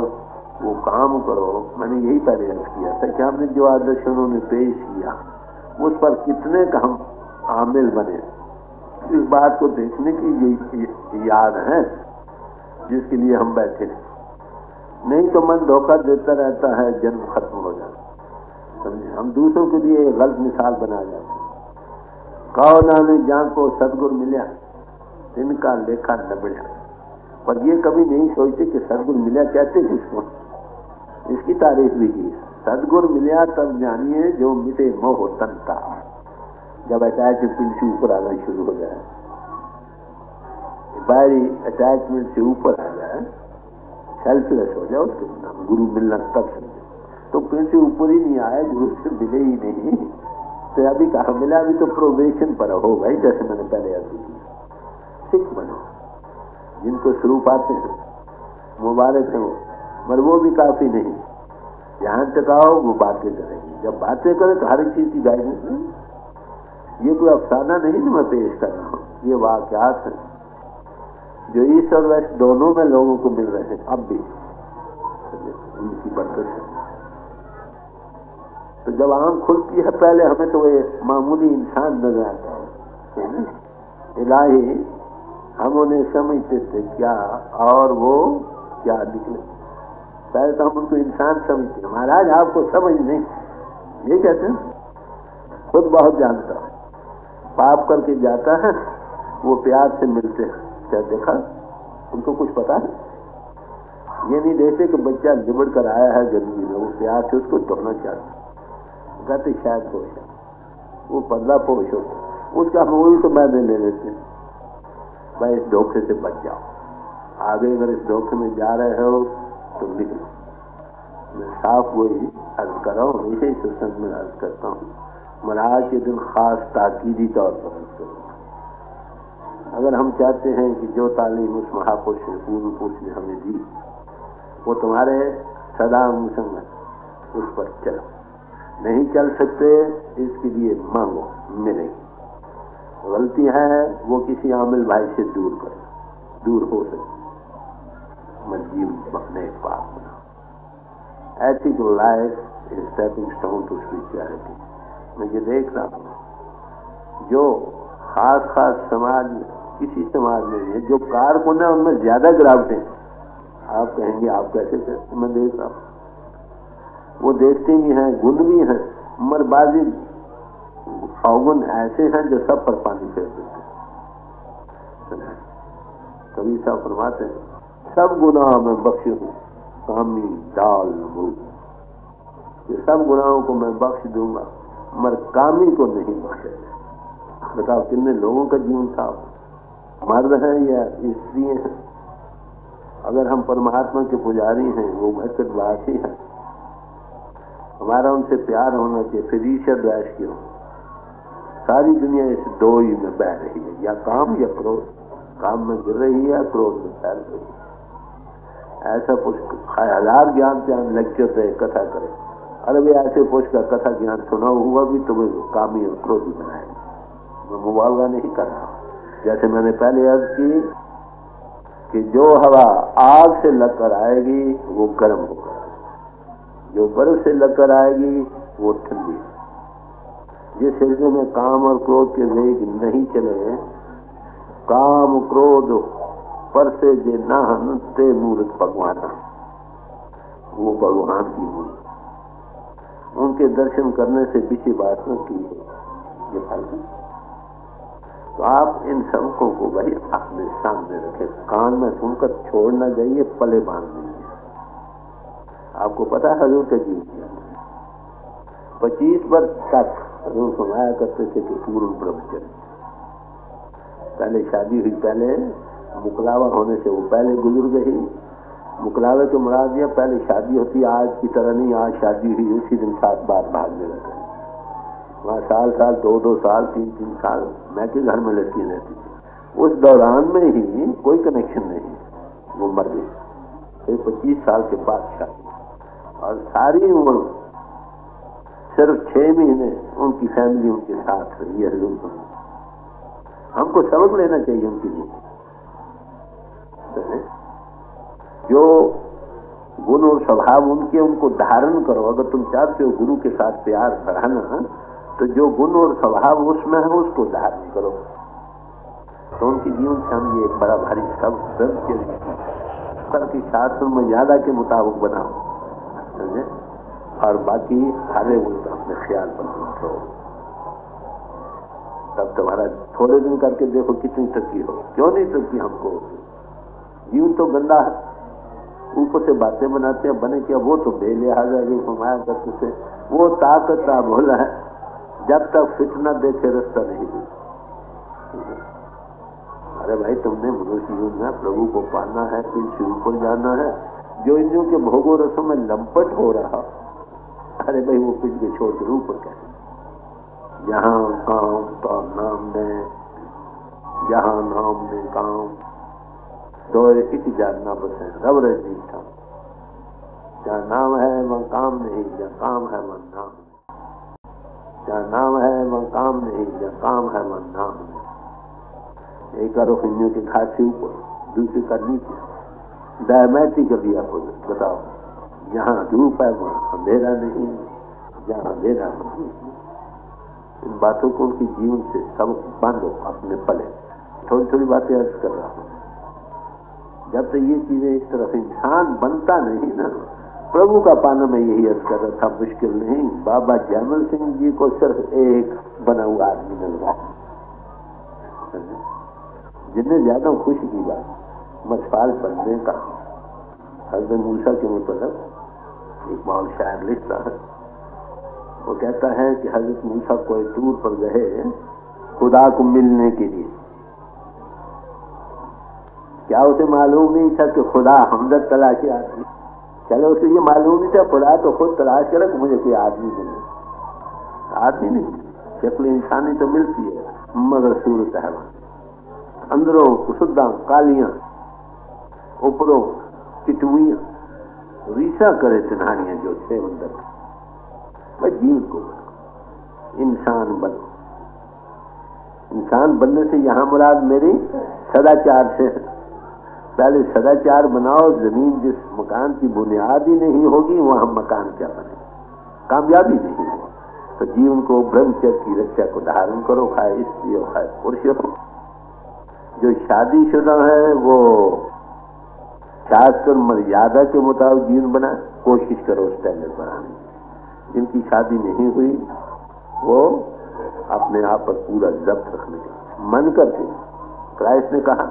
वो काम करो। मैंने यही पहले अर्ज किया था कि हमने जो आदर्श उन्होंने पेश किया उस पर कितने का हम आमिल बने, इस बात को देखने की ये याद है जिसके लिए हम बैठे। नहीं तो मन धोखा देता रहता है, जन्म खत्म हो जाता, समझे? हम दूसरों के लिए गलत मिसाल बना जाते। कहो नानक जान को सदगुरु मिला, इनका लेखा न बढ़िया। पर ये कभी नहीं सोचते कि सदगुरु मिला कहते किसको। इसकी तारीफ भी की, सदगुरु मिला तब जानिए जो मिटे मोह तनता, जब अटैचमेंट से ऊपर आना शुरू हो जाए, बाहरी अटैचमेंट से ऊपर आ जाए, सेल्फलेस हो जाए, उसके नाम गुरु मिलना तब समझे। तो फिर से ऊपर ही नहीं आए, गुरु से मिले ही नहीं, तो अभी कहा मिला, अभी तो प्रोबेशन पर हो भाई। जैसे मैंने पहले अर्ज किया, सिख बनो, जिनको स्वरूप आते हैं मुबारक है वो, मगर वो भी काफी नहीं। यहां तक आओ वो बातें करेंगे, जब बातें करें तो हर एक चीज की गाइडेंस नहीं। ये कोई अफसाना नहीं जो मैं पेश कर रहा हूँ, ये वाकयात है जो ईस्ट और वेस्ट दोनों में लोगों को मिल रहे हैं अब भी, उनकी बरकत है। तो जब आंख खुलती है पहले हमें तो ये मामूली इंसान नजर आता है, इलाही हम उन्हें समझते थे क्या और वो क्या निकले। पहले तो हम उनको इंसान समझते हैं। महाराज आपको समझ नहीं, ये कहते हैं खुद बहुत जानता, पाप करके जाता है, वो प्यार से मिलते हैं, क्या देखा उनको कुछ पता है। ये नहीं देखते कि बच्चा लिबड़ कर आया है गर्मी में, वो प्यार से उसको धोना चाहता, कहते शायद पोष, वो बदला पोष हो, उसका मूल तो मैंने ले लेते हैं। भाई इस धोखे से बच जाओ, आगे अगर इस धोखे में जा रहे हो तो निकलो। मैं साफ वही अर्ज कर रहा हूँ, हमेशा ही सत्संग में अर्ज करता हूँ, मगर आज के दिन खास ताकीदी तौर पर अर्ज करूँगा। अगर हम चाहते हैं कि जो तालीम उस महापुरुष ने, पूर्व पुरुष ने हमें दी, वो तुम्हारे सदा अनुसंग उस पर चलो। नहीं चल सकते, इसके लिए मांगो, मिलेगी। गलती है वो किसी आमिल भाई से दूर करो, दूर हो सके, मजीव अपने पास बना। Ethical life is stepping stone to spirituality. मैं ये देख रहा हूँ जो खास खास समाज में, किसी समाज में है जो कारकुन है उनमें ज्यादा गिरावटें। आप कहेंगे आप कैसे करते, मैं देख रहा हूँ वो देखते भी हैं, गुण भी हैं, मरबाजी अवगुण ऐसे हैं जो सब पर पानी फेर देते हैं। कभी सब फरमाते हैं सब गुनाहों में बख्शी हूँ, कामी डाल नमूद, ये सब गुनाहों को मैं बख्श दूंगा, मगर कामी को नहीं बख्शेगा। बताओ कितने लोगों का जीवन था, मर्द हैं या स्त्री हैं। अगर हम परमात्मा के पुजारी हैं, वो भटकवासी हैं, हमारा उनसे प्यार होना चाहिए, फिर ईर्ष्या द्वेष क्यों? सारी दुनिया इस दो ही में बह रही है, या काम या क्रोध। काम में गिर रही है, क्रोध में फैल रही है। ऐसा पुष्प 1000 ज्ञान ज्ञान लेक्चर दे, कथा करे, अरे भाई ऐसे पुष्प का कथा ज्ञान सुना हुआ भी तो कामी और क्रोधी बनाएगा। मैं मुबालगा नहीं कर रहा। जैसे मैंने पहले अर्ज की कि जो हवा आग से लगकर आएगी वो गर्म होकर, जो बर्फ से लगकर आएगी वो ठंडी। जिस हृदय में काम और क्रोध के वेग नहीं चले, काम क्रोध पर से जे नाहन ते मूर्त भगवान, वो भगवान की मूर्त। उनके दर्शन करने से बिची बात न की ये फायदा। तो आप इन सबकों को भाई अपने सामने रखें, कान में सुनकर छोड़ न जाइए, पले बांध दीजिए। आपको पता है हजूर का जीवन क्या, 25 वर्ष तक वो फरमाया करते थे कि पूर्ण ब्रह्मचर्य। पहले शादी हुई, पहले मुकलावा होने से वो पहले गुजर गई। मुकलावे के मुराद दिया पहले शादी होती, आज की तरह नहीं, आज शादी हुई उसी दिन 7 बार भागने लगे। वहाँ साल 2 साल 3 साल मैं के घर में लड़की रहती थी। उस दौरान में ही कोई कनेक्शन नहीं, वो मर गई। फिर 25 साल के बाद शादी, और सारी उम्र सिर्फ 6 महीने उनकी फैमिली उनके साथ रही है। हमको सबक लेना चाहिए उनके लिए। जो गुण और स्वभाव उनके, उनको धारण करो। अगर तुम चाहते हो गुरु के साथ प्यार बढ़ाना, तो जो गुण और स्वभाव उसमें है उसको धारण करो। तो उनके जीवन से हम ये एक बड़ा भारी सब की शास्त्र मर्यादा के मुताबिक बनाओ, समझे? और बाकी सारे उनका अपने ख्याल पर रखो। तब तुम्हारा थोड़े दिन करके देखो कितनी तरक्की हो। क्यों नहीं तरक्की हमको? जीवन तो गंदा है, ऊपर से बातें बनाते हैं, बने क्या? वो तो बेलिहाजा जो घुमाया करते थे, वो ताकत का बोला है, जब तक फितना देखे रास्ता नहीं दे। अरे भाई, तुमने मनुष्य जीवन में प्रभु को पाना है, फिर शिव पर जाना है। जो इंद्रियों के भोगों रसों में लंपट हो रहा, अरे भाई वो पिट के छोड़ के ऊपर कहते, जहां काम तो नाम ने, जहां नाम ने काम, तो एक जानना बसे रब रजी था। जहाँ नाम है वह काम नहीं, जहाँ काम है वह नाम नहीं। जहाँ नाम है वह काम नहीं, जहाँ काम है वह नाम नहीं। एक करो हिंदुओं के घाट से ऊपर, दूसरे का नीचे, डायमेट्रिकली आपको बताओ। जहाँ धूप है वहाँ अंधेरा नहीं, जहाँ अंधेरा है। इन बातों को उनके जीवन से सब बांधो अपने पले। थोड़ी थोड़ी बातें अर्ज कर रहा हूँ। जब तक ये चीजें इस तरफ इंसान बनता नहीं ना, प्रभु का पाना में यही अर्ज कर रहा था, मुश्किल नहीं। बाबा जयमल सिंह जी को सिर्फ एक बना हुआ आदमी मिल रहा है, जिन्हें ज्यादा खुशी की बात मछपाल बनने का। हजरत मूसा के मुतल्लिक़ एक मौल शायर लिखता है, वो कहता है कि हजरत मूसा कोई टूर पर गए खुदा को मिलने के लिए। क्या उसे मालूम नहीं था कि खुदा हमदर्द तलाशी आदमी? चलो उसे ये मालूम नहीं था, खुदा तो खुद तलाश करे कि मुझे कोई आदमी मिले। आदमी नहीं, शक्ल इंसानी तो मिलती है, मगर सूरत हैवान, अंदरों कुसुद्दा कालियां, ऊपरों किटुइयां, रीसा करे तिनहानियां जो थे अंदर। मैं जीव को इंसान बनो। इंसान बनने से यहाँ मुराद मेरी सदाचार से। पहले सदाचार बनाओ। जमीन जिस मकान की बुनियाद ही नहीं होगी वहां मकान क्या बने? कामयाबी नहीं हो। तो जीवन को ब्रह्मचर्य की रक्षा को धारण करो, खाए स्त्री हो खाए पुरुष हो। जो शादीशुदा है वो शास्त्र मर्यादा के मुताबिक जीवन बनाए, कोशिश करो स्टैंडर्ड बनाने की। जिनकी शादी नहीं हुई वो अपने आप पर पूरा जब्त रखने का मन करते। क्राइस्ट ने कहा,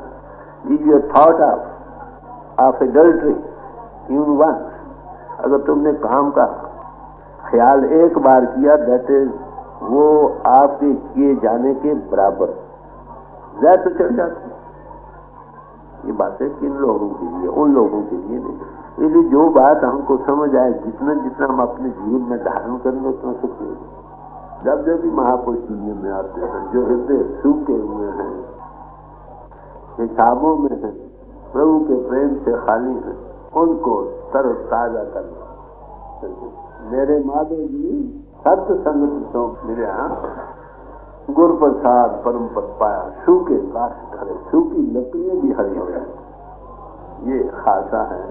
leave your thought of adultery in once. अगर तुमने काम का ख्याल एक बार किया, दैट इज वो आपके किए जाने के बराबर, ज़्यादा तो चढ़ जाती। ये बातें किन लोगों के लिए? उन लोगों के लिए नहीं। इसलिए जो बात हमको समझ आए, जितना जितना हम अपने जीवन में धारण करेंगे उतना सुख होगा। जब जब भी महापुरुष दुनिया में आते हैं, जो हृदय सूखे हुए हैं, हिसाबों में हैं, प्रभु के प्रेम से खाली हैं, उनको तर ताजा करना। मेरे माधव जी सत्य संगत तो मेरे यहाँ गुर प्रसाद परम पद पाया, सूखे काष्ठ हरे, सूखी लकड़ियां भी हरी हो जाए। ये खासा है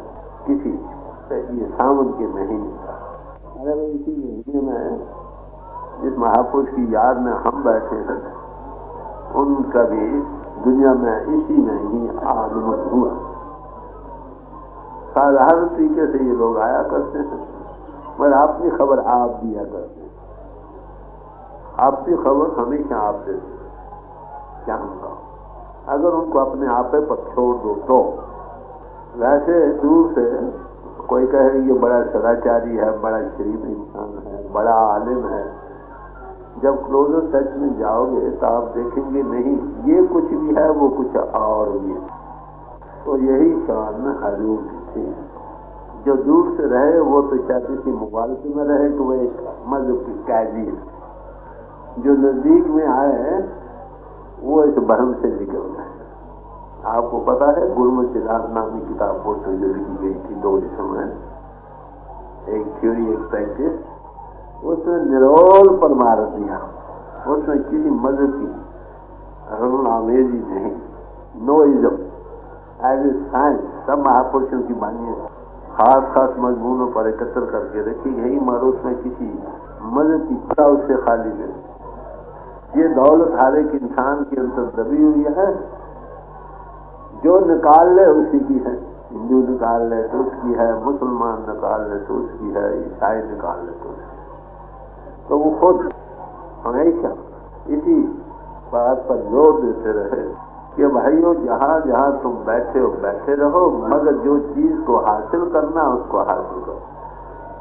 किसी ये सावन के महीने का। अरे भाई, इसी महीने में जिस महापुरुष की याद में हम बैठे हैं, उनका भी दुनिया में इसी में ही आगमन हुआ। साधारण तरीके से ये लोग आया करते हैं, मगर अपनी खबर आप दिया करते हैं। आपकी खबर हमेशा आप देते हैं। क्या होगा अगर उनको अपने आपे पर छोड़ दो तो? वैसे दूर से कोई कहे ये बड़ा सदाचारी है, बड़ा शरीफ इंसान है, बड़ा आलिम है। जब क्लोजर टच में जाओगे तो आप देखेंगे नहीं, ये कुछ भी है, वो कुछ और भी है। तो यही शान हजूर थी। जो दूर से रहे वो तो चाहते किसी मुबालके में रहे कि वो एक मजहब की कैदी है। जो नजदीक में आए वो इस भ्रम से निकल गए। आपको पता है गुरमुख सिद्धांत नामी किताब पोस्ट जो लिखी गई थी 2 में, एक थ्योरी एक प्रैक्टिस, उसमें निरोल परमार्थ दिया। उसमें किसी मजहब की आमेजी नहीं, नोइज्म एज ए साइंस सब महापुरुषों की बानी खास खास मजमूनों पर एकत्र करके रखी गई, मगर उसमें किसी मजहब की पता उससे खाली नहीं। ये दौलत हर एक इंसान के अंदर दबी हुई है, जो निकाल ले उसी की है। हिंदू निकाल ले तो उसकी है, मुसलमान निकाल ले तो उसकी है, ईसाई निकाल ले तो उसकी। तो वो खुद हमेशा इसी बात पर जोर देते रहे कि भाइयों जहाँ जहाँ तुम बैठे हो बैठे रहो, मगर जो चीज को हासिल करना उसको हासिल करो।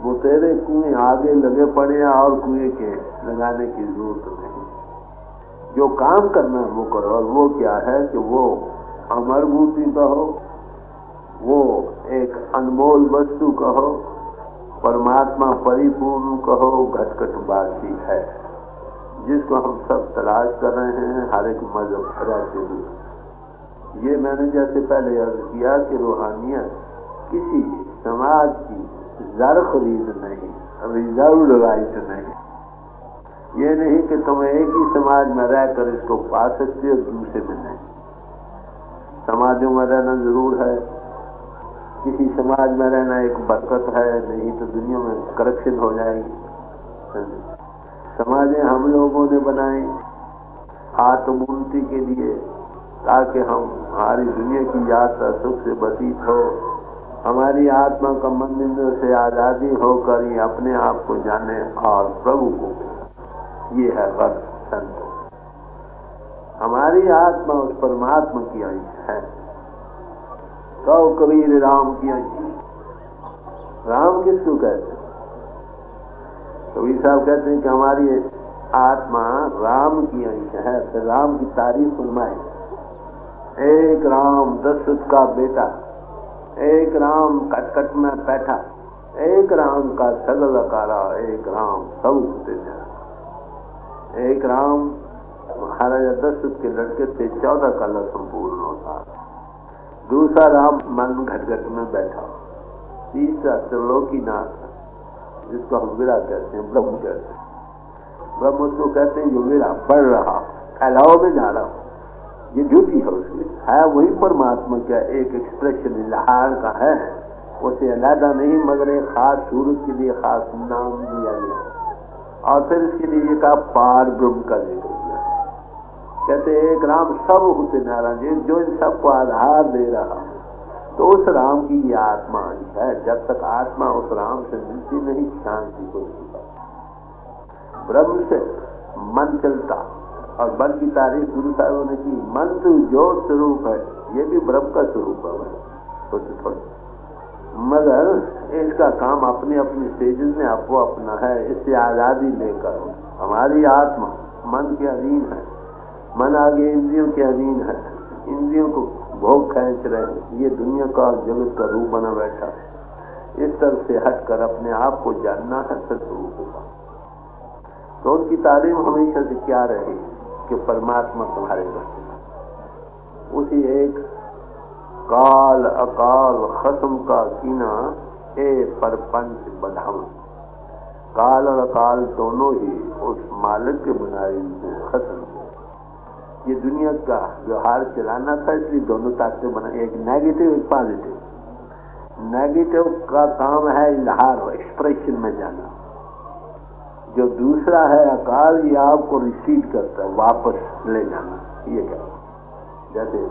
वो तेरे कुएं आगे लगे पड़े हैं और कुएं के लगाने की जरूरत नहीं। जो काम करना है वो करो। और वो क्या है कि वो अमरभूति कहो, वो एक अनमोल वस्तु कहो, परमात्मा परिपूर्ण कहो, घटघटवासी है, जिसको हम सब तलाश कर रहे हैं हर एक मजहब रहते हुए। ये मैंने जैसे पहले अर्ज किया कि रूहानियत किसी समाज की जर खरीद नहीं, रिजर्व राइट नहीं। ये नहीं कि तुम एक ही समाज में रहकर इसको पा सकते हो, दूसरे में नहीं। समाजों में रहना जरूर है, किसी समाज में रहना एक बरकत है, नहीं तो दुनिया में करप्शन हो जाएगी। समाजें हम लोगों ने बनाई आत्मोन्नति के लिए, ताकि हम हमारी दुनिया की यात्रा सुख से व्यतीत हो, हमारी आत्मा का मंदिर से आजादी होकर ये अपने आप को जाने और प्रभु को। ये है वर्ष संत। हमारी आत्मा उस परमात्मा की अंश है। तो कबीर राम की अंश। राम किसको कहते हैं? कबीर साहब कहते हैं कि हमारी आत्मा राम की अंश है। तो राम की तारीफ फरमाए, एक राम दशरथ का बेटा, एक राम कटकट में बैठा, एक राम का सगल अकारा, एक राम सब तेजा। एक राम महाराजा दशरथ के लड़के थे, 14 कला संपूर्ण होता। दूसरा राम मन घटघट में बैठा। तीसरा त्रिलोकीनाथ, जिसको हम विरा कहते हैं, ब्रह्म कहते हैं। ब्रह्म उसको कहते हैं जो विरा बढ़ रहा, फैलाव में जा रहा। ये ड्यूटी है उसकी, है वही परमात्मा का एक एक्सप्रेशन इजहार का है। उसे अलहदा नहीं, मगर एक खास सूरत के लिए खास नाम दिया गया। और फिर इसके लिए ये कहा पार ब्रह्म का जिक्र किया। कहते एक राम सब होते नारायण, जो इन सबको आधार दे रहा। तो उस राम की ये आत्मा है। जब तक आत्मा उस राम से मिलती नहीं, शांति को नहीं पाती। ब्रह्म से मन चलता, और मन की तारीफ गुरु साहब ने की। मन तो जो स्वरूप है, ये भी ब्रह्म का स्वरूप है थोड़ा, मगर इसका काम अपने अपने स्टेजेस में आपको अपना है। इससे आजादी लेकर हमारी आत्मा मन के अधीन है, मन आगे इंद्रियों के अधीन है, इंद्रियों को भोग खींच रहे। ये दुनिया का जगत का रूप बना बैठा। इस तरह से हटकर अपने आप को जानना है सतरूप का। तो उनकी तालीम हमेशा से क्या रही कि परमात्मा तुम्हारे घर उसी एक काल अकाल खत्म का कीना ए परपंच बधाव। काल और अकाल दोनों ही उस मालिक के बनाए खत्म। ये दुनिया का व्यवहार चलाना था, इसलिए दोनों ताकतें बनाई, एक नेगेटिव एक पॉजिटिव। नेगेटिव का काम है इजहार, एक्सप्रेशन में जाना। जो दूसरा है अकाल, ये आपको रिसीव करता है, वापस ले जाना। ये क्या, जैसे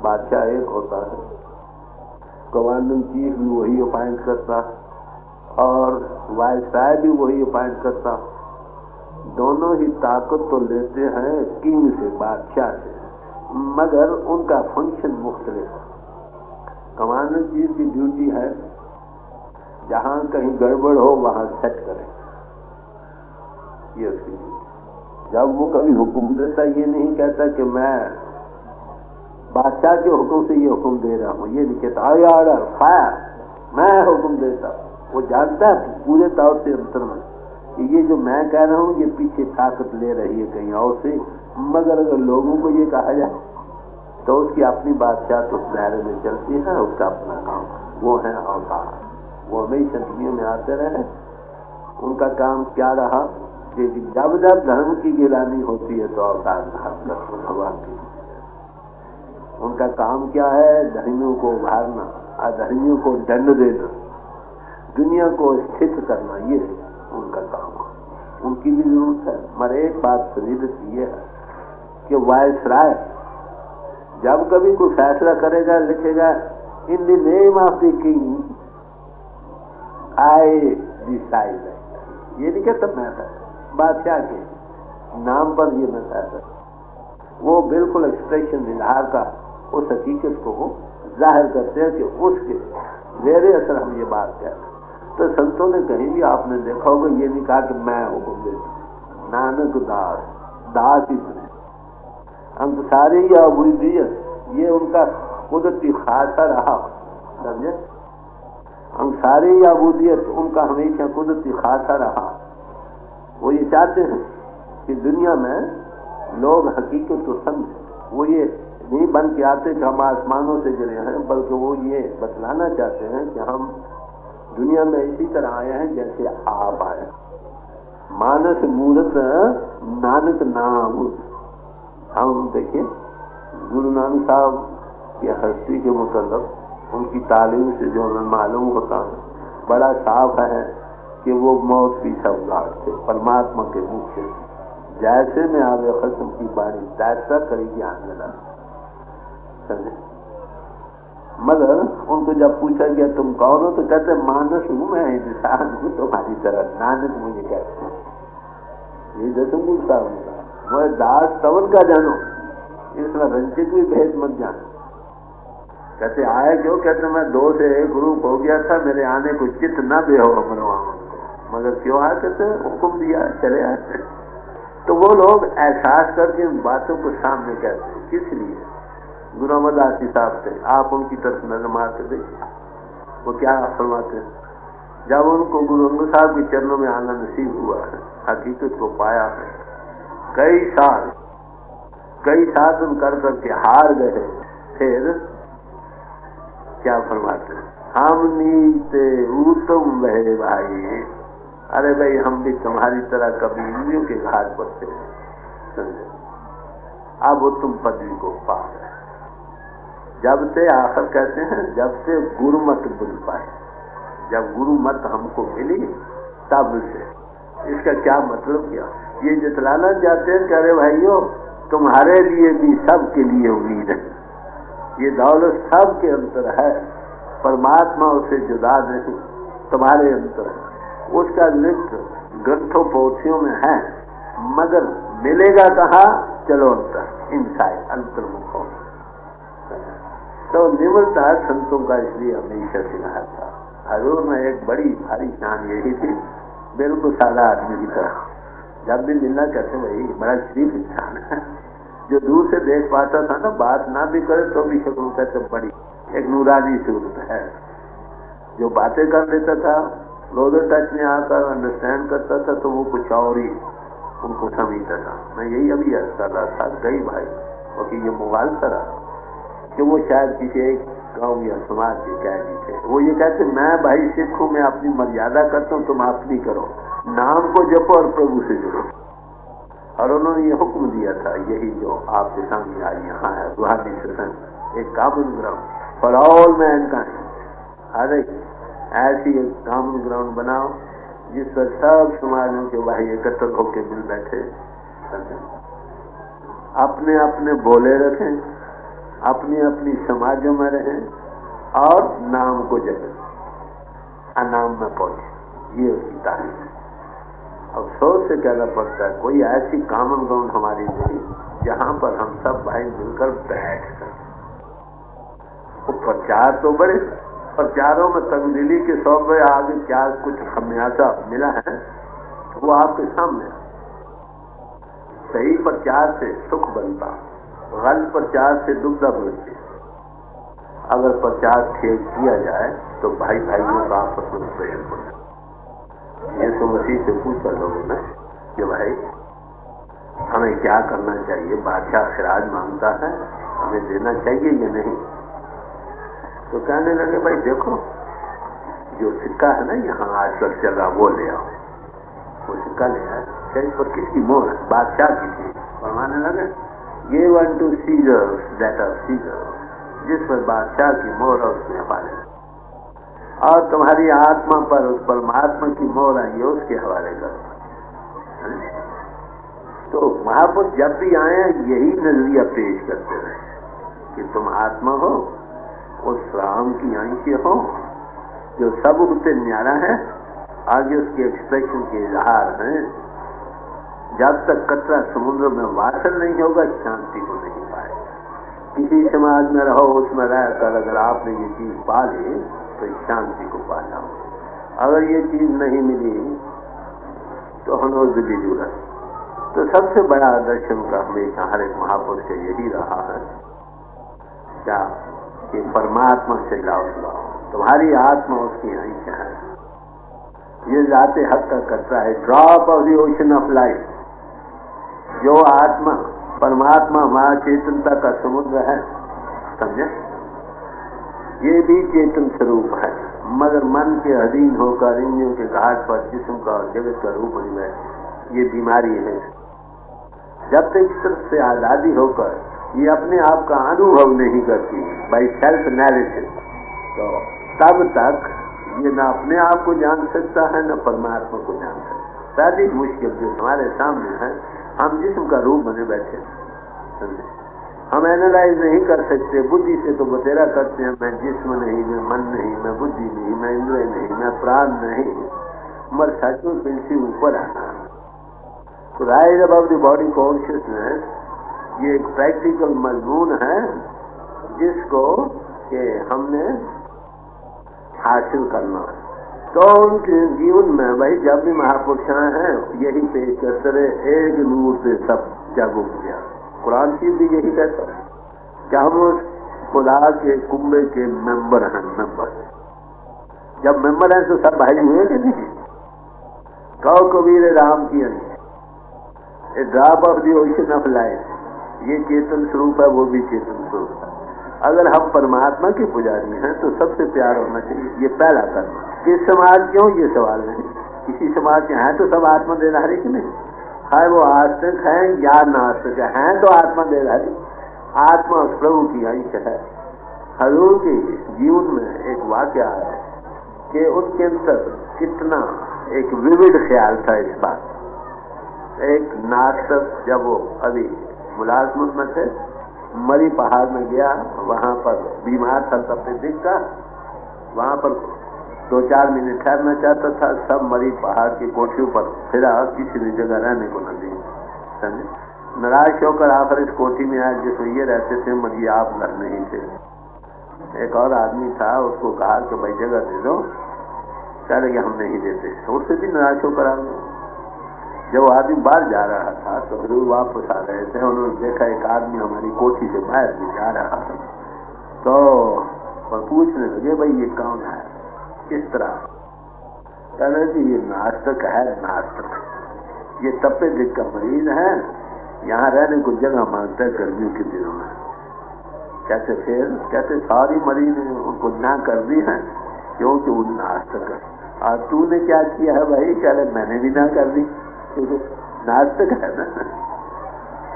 बादशाह एक होता है, गवर्नर चीफ भी वही अपॉइंट करता और वायसराय भी वही अपॉइंट करता। दोनों ही ताकत तो लेते हैं किंग से, बादशाह से, मगर उनका फंक्शन मुख्तलिफ है। कमांडर चीफ की ड्यूटी है जहां कहीं गड़बड़ हो वहां सेट करें, ये उसकी। जब वो कभी हुक्म देता ये नहीं कहता कि मैं बादशाह के हुक्म से ये हुक्म दे रहा हूँ, ये नहीं कहता आई ऑर्डर फायर, मैं हुक्म देता। वो जानता है पूरे तौर से अंतर में कि ये जो मैं कह रहा हूँ ये पीछे ताकत ले रही है कहीं और से, मगर अगर लोगों को ये कहा जाए तो उसकी अपनी बादशाह तो उस दायरे में चलती है, उसका अपना काम वो है अवतार। वो हमेशा दुनिया में आते रहे, उनका काम क्या रहा कि जब जब धर्म की गिलानी होती है तो अवतार धारण करते भगवान की। उनका काम क्या है? धर्मियों को उभारना, अधर्मियों को दंड देना, दुनिया को स्थित करना, ये उनका काम है। उनकी भी जरूरत है, मगर एक बात फजीलत ये है कि वायसराय जब कभी कोई फैसला करेगा लिखेगा in the name of the king I decide, ये नहीं कहता मैं था, बादशाह के नाम पर ये मैं फैसला। वो बिल्कुल एक्सप्रेशन इजहार का उस हकीकत को जाहिर करते हैं कि उसके मेरे असर हम ये बात कहते हैं। तो संतों ने कहीं भी आपने देखा होगा ये नहीं कहा कि मैं हुक्म देता, नानक दास, दास ही बने। अंसारी या अबूदियत ये उनका कुदरती खासा रहा, समझे? अंसारी या अबूदियत उनका हमेशा कुदरती खासा रहा। वो ये चाहते हैं कि दुनिया में लोग हकीकत को समझे। वो ये नहीं बन के आते कि हम आसमानों से गिरे हैं, बल्कि वो ये बतलाना चाहते हैं कि हम दुनिया में इसी तरह आए हैं जैसे आप आए। मानस मूरत नानक नाम। हम देखिए गुरु नानक साहब की हस्ती के मुतल्लिक़ उनकी तालीम से जो हमें मालूम होता है बड़ा साफ है कि वो मौत की सौगात थे परमात्मा के मुख से। जैसे में आवे खस्म की बाणी तैसा करेगी आने लगा, समझे? मगर उनको जब पूछा गया तुम कौन हो तो कहते मानस हूं मैं, इंसान हूं तुम्हारी तरह, नानक मुझे कहते हैं। ये दसमूल साहब का वो दास तवन का जानो, इसमें रंजित भी भेद मत जानो। कहते आए क्यों? कहते मैं 2 से 1 ग्रुप हो गया था, मेरे आने को चित्त न भी हो मगर क्यों आए? कहते हुक्म दिया चले आए। तो वो लोग एहसास करके उन बातों को सामने कहते हैं। किस लिए? गुरु अमरदास जी साहब थे, आप उनकी तरफ नजर मारते देखिए वो क्या फरमाते हैं। जब उनको गुरु अंगद साहब के चरणों में आना नसीब हुआ है, हकीकत को पाया है, कई साधन कर करके हार गए, फिर क्या फरमाते हैं? हम नीते उत्तम वह भाई, अरे भाई हम भी तुम्हारी तरह कभी इंद्रियों के घाट पर थे, समझे? अब वो तुम पदवी को पा गए। जब से आखिर कहते हैं जब से गुरुमत मिल पाए, जब गुरुमत हमको मिली तब से। इसका क्या मतलब? क्या ये जितलाना चाहते हैं कि अरे भाइयों तुम्हारे लिए भी सबके लिए उम्मीद है, ये दौलत सबके अंदर है, परमात्मा उसे जुदा नहीं, तुम्हारे अंदर है। उसका जिक्र ग्रंथों पोथियों में है, मगर मिलेगा कहाँ? चलो अंतर इनसाइड अंतर्मुख हो। तो निवृत्ता संतों का इसलिए हमेशा सिखाया था। हजूर में एक बड़ी भारी शान यही थी, बिल्कुल सादा आदमी की तरह। जब भी मिलना कहते भाई बड़ा शरीफ इंसान है, जो दूर से देख पाता था ना, बात ना भी करे तो भी शक्ल कहते बड़ी एक नूरानी सूरत है। जो बातें कर लेता था लोधर टच में आकर अंडरस्टैंड करता था तो वो कुछ और ही उनको समझता था। मैं यही अभी अर्ज कर रहा था कई भाई क्योंकि ये मोबाइल था कि वो शायद किसी एक गांव या समाज के कैदी थे। वो ये कहते मैं भाई सिख हूं, मैं अपनी मर्यादा करता हूं, तुम अपनी करो, नाम को जपो और प्रभु से जुड़ो। और उन्होंने ये हुक्म दिया था, यही जो आपके सामने आज यहाँ है रूहानी सत्संग, एक common ground for all Mankind. अरे ऐसी एक कॉमन ग्राउंड बनाओ जिस पर सब समाजों के भाई एकत्र होकर मिल बैठे, अपने अपने बोले रखें, अपनी अपनी समाजों में रहें और नाम को जपें, अनाम में पहुंचे। ये उसकी तारीफ है। अफसोस से कहना पड़ता है कोई ऐसी कॉमन ग्राउंड हमारी नहीं जहां पर हम सब भाई मिलकर बैठ कर। वो प्रचार तो बड़े प्रचारों में तब्दीली के 100 रुपये आगे क्या कुछ खमियाजा मिला है वो आपके सामने। सही प्रचार से सुख बनता, गलत प्रचार से दुविधा बढ़ती। अगर प्रचार ठीक किया जाए तो भाई भाइयों का आपस में प्रेम बढ़े। ये तो मसीह से पूछा लोगों ने कि भाई हमें क्या करना चाहिए, बादशाह खिराज मांगता है, हमें देना चाहिए या नहीं? तो कहने लगे भाई देखो, जो सिक्का है ना यहाँ आजकल चल रहा वो ले आओ। वो सिक्का ले आए, इस पर किसकी मोहर है? बादशाह की थी। फरमाने लगे give unto Caesar's that are Caesar's, जिस पर बादशाह की मोहर है उसमें हवाले, और तुम्हारी आत्मा पर उस परमात्मा की मोहर आई है उसके हवाले करो। तो महापुरुष जब भी आए यही नजरिया पेश करते रहे कि तुम आत्मा हो, उस राम की अंश हो जो सब उसे न्यारा है, आगे उसके एक्सप्रेशन के इजहार हैं। जब तक कतरा समुद्र में वासन नहीं होगा शांति को नहीं पाएगा। किसी समाज में रहो, उसमें रहकर अगर आपने ये चीज पा ली तो शांति को पा जाओ। अगर ये चीज नहीं मिली तो हनोज भी जुड़ा। तो सबसे बड़ा दर्शन का हमेशा हर एक महापुरुष से यही रहा है क्या कि परमात्मा से लाओ, तुम्हारी आत्मा उसकी अंश है। ये जाते हक का करता है, drop of the ocean of life. जो आत्मा परमात्मा हमारा चेतनता का समुद्र है, समझे, ये भी चेतन स्वरूप है, मगर मन के अधीन होकर इंद्रियों के घाट पर जिस्म का और जगत का रूप बन गए। ये बीमारी है। जब तक इस तरफ से आजादी होकर ये अपने आप का अनुभव नहीं करती बाई सेल्फ एनालिसिस, तो तब तक ये न अपने आप को जान सकता है न परमात्मा को जान सकता। शादी मुश्किल जो हमारे सामने है, हम जिस्म का रूप बने बैठे, समझे, हम एनालाइज नहीं कर सकते। बुद्धि से तो बतेरा करते हैं, मैं जिस्म नहीं, मैं मन नहीं, मैं बुद्धि नहीं, मैं इंद्रिय नहीं, मैं प्राण नहीं, मगर सच में बिल्कुल ऊपर आना। तो rise about the body consciousness ये एक प्रैक्टिकल मजमून है जिसको कि हमने हासिल करना है। तो उनके जीवन में भाई जब भी महापुरुषां हैं यही पेश करते रहे, एक नूर से सब जग उग गया। कुरान शरीफ भी यही कहता है कि हम उस खुदा के कुंबे के मेंबर हैं। मेंबर जब मेंबर हैं तो सब भाई हुए कि नहीं? कहो कबीर राम की अंश, a drop of the ocean of life, ये चेतन स्वरूप है, वो भी चेतन स्वरूप है। अगर हम परमात्मा के पुजारी हैं तो सबसे प्यार होना चाहिए, ये पहला कर्म। किस समाज क्यों ये सवाल नहीं, किसी समाज के हैं तो सब आत्मा देधारी कि नहीं? है वो आस्तिक हैं या नास्तिक हैं तो आत्मा देधारी। आत्मा उस प्रभु की अंश है। हजूर के जीवन में एक वाकया है कि उनके अंदर कितना एक विविध ख्याल था इस बात। एक नास्तिक जब वो अभी मुलाजमत में थे, मरी पहाड़ में गया, वहां पर बीमार था, सबसे दिखता, वहां पर 2-4 मिनट ठहरना चाहता था, सब मरी पहाड़ की कोठियों पर फिरा, किसी भी जगह रहने को न दी। समझे, नाराज होकर आखिर इस कोठी में आया जिसमें ये रहते थे, मगर ये आप घर नहीं थे। एक और आदमी था, उसको कहा कि भाई जगह दे दो, कह लगे हम नहीं देते, उससे भी नाराज होकर आ गए। जब आदमी बाहर जा रहा था तो फिर वापस आ रहे थे, उन्होंने देखा एक आदमी हमारी कोठी से बाहर भी जा रहा था, तो पूछने लगे भाई ये कौन है, किस तरह? कहने जी ये नास्तिक है, नास्तिक, ये तपे दिल का मरीज है, यहाँ रहने को जगह मांगता है गर्मियों के दिनों में। कहते फिर कहते सारी मरीज उनको ना कर दी है क्योंकि वो नास्तिक है। और तूने क्या किया है भाई? कह मैंने भी ना कर दी क्योंकि नास्तिक है ना।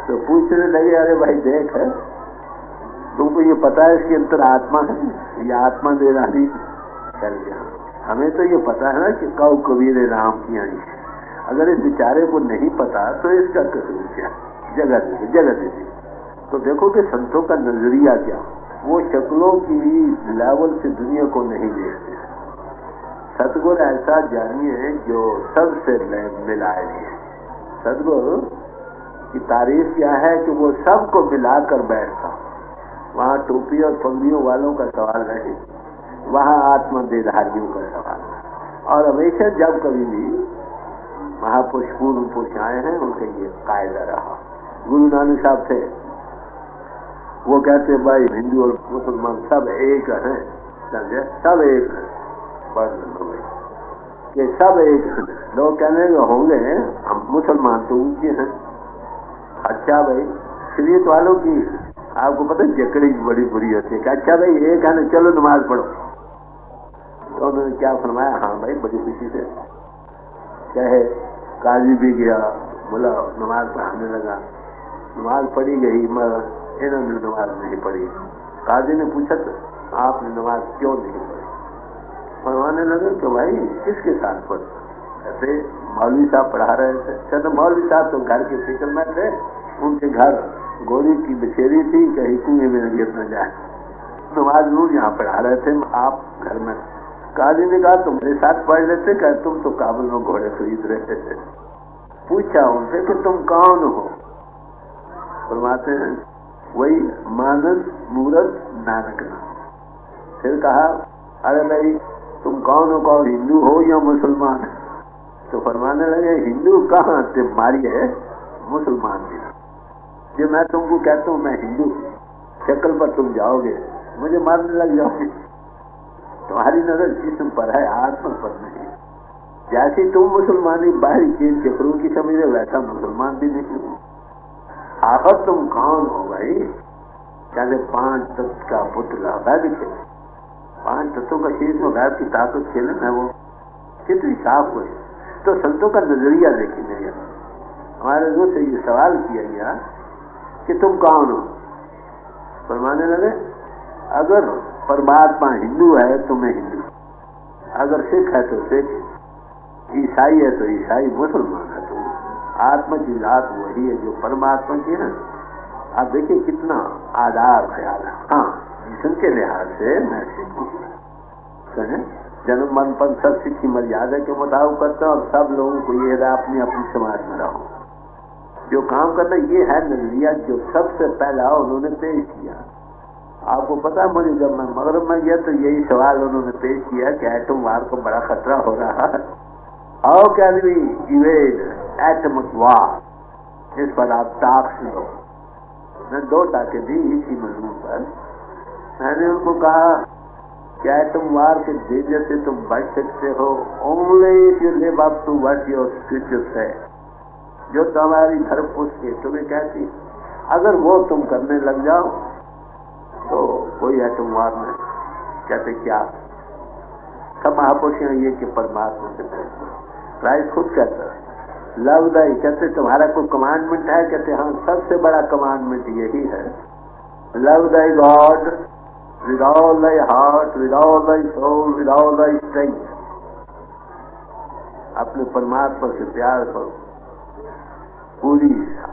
तो पूछने लगे अरे भाई देख है, तुमको ये पता है इसके अंदर आत्मा है, ये आत्मा दे रही कर गया। हमें तो ये पता है ना कि कौ कबीर राम की अंश। अगर इस बेचारे को नहीं पता तो इसका कसूर क्या? जगह दे दी। तो देखो कि संतों का नजरिया क्या, वो शक्लों की लेवल से दुनिया को नहीं देखते। सतगुरु ऐसा जानिए जो सबसे मिलाए दिए। सतगुरु की तारीफ क्या है कि वो सबको मिलाकर बैठता। वहाँ टोपी और पगड़ियों वालों का सवाल नहीं, वहां आत्मा देधारियों का सवाल। और हमेशा जब कभी भी महापुरुष पूर्व पुरुष आए हैं उनके ये कायदा रहा। गुरु नानक साहब थे, वो कहते भाई हिंदू और मुसलमान सब एक हैं, समझे, सब एक हैं, पढ़ लो भाई कि सब एक हैं। लोग कहने होंगे हम मुसलमान तो ऊंचे हैं। अच्छा भाई, शरीयत वालों की आपको पता है जकड़ी बड़ी बुरी होती है कि अच्छा भाई एक है ना, चलो नमाज पढ़ो। तो उन्होंने क्या फरमाया, हाँ भाई बड़ी खुशी से कहे। काजी भी गया, बोला नमाज पढ़ाने लगा, नमाज पढ़ी गई मगर इन्होंने नमाज नहीं पढ़ी। काजी ने पूछा तो आपने नमाज क्यों नहीं पढ़ी? फरमाने लगे कि भाई किसके साथ पढ़? ऐसे मौलवी साहब पढ़ा रहे थे। कहते मौलवी साहब तो घर के फिक्र में थे, उनके घर गोली की बछेरी थी, कहीं कुएं में गिर न जाए। नमाज नूर यहाँ पढ़ा रहे थे, आप घर में। काजी ने कहा तुम मेरे साथ पढ़ लेते, क्या तुम तो काबुल में घोड़े खरीद रहे थे। पूछा उनसे कि तुम कौन हो? फरमाते हैं वही मानस मूरत नानक ना। फिर कहा अरे भाई तुम कौन हो? कौन हिंदू हो या मुसलमान? तो फरमाने लगे हिंदू कहाँ से मारी है, मुसलमान भी। जो मैं तुमको कहता हूँ मैं हिंदू, शक्ल पर तुम जाओगे मुझे मारने लग जाओगे। तुम्हारी नजर जिस्म पर है, आत्मा पर नहीं। जैसी तुम मुसलमानी बाहरी चीज चक्रों की समझे, वैसा मुसलमान भी नहीं। आखिर तुम कौन हो भाई? कहते 5 तत्व का पुतला गैब खेले, 5 तत्वों का शीश में गैब की ताकत खेले ना, वो कितनी साफ हुई। तो संतों का नजरिया देखिए, हमारे दोस्त से ये सवाल किया गया कि तुम कौन हो? फरमाने लगे अगर परमात्मा हिंदू है तो मैं हिंदू, अगर सिख है तो सिख, ईसाई है तो ईसाई, मुसलमान है तो आत्मा की जात वही है जो परमात्मा की है। आप देखिए कितना आधार ख्याल है। हाँ, जिस्म के लिहाज से मैं सिख हूँ, जन्म मन पर सब सिख की मर्यादा के मुताबिक करता हूँ, और सब लोगों को ये अपनी अपनी समाज में रहो। जो काम करना ये है नजरिया जो सबसे पहला उन्होंने पेश किया। आपको पता है, मुझे जब मैं मगरब में गया तो यही सवाल उन्होंने पेश किया कि एटम वार को बड़ा खतरा हो रहा है, how can we evade atomic war, इस पर आप टाक्स लो। मैं 2 टाके दी इसी मजमून पर। मैंने उनको कहा कि एटम वार के डेंजर से तुम बच सकते हो only if you live up to what your scripture से, जो तुम्हारी धर्म पुस्तक तुम्हें कहती, अगर वो तुम करने लग जाओ तो कोई एटम वार नहीं। कहते क्या? सब महापुरुष ये कि परमात्मा से क्राइस्ट खुद कहता है लव दाई। कहते तुम्हारा कोई कमांडमेंट है? कहते हाँ, सबसे बड़ा कमांडमेंट यही है, love Dai God with all thy heart, with all thy soul, with all thy strength। अपने परमात्मा से प्यार करो पूरी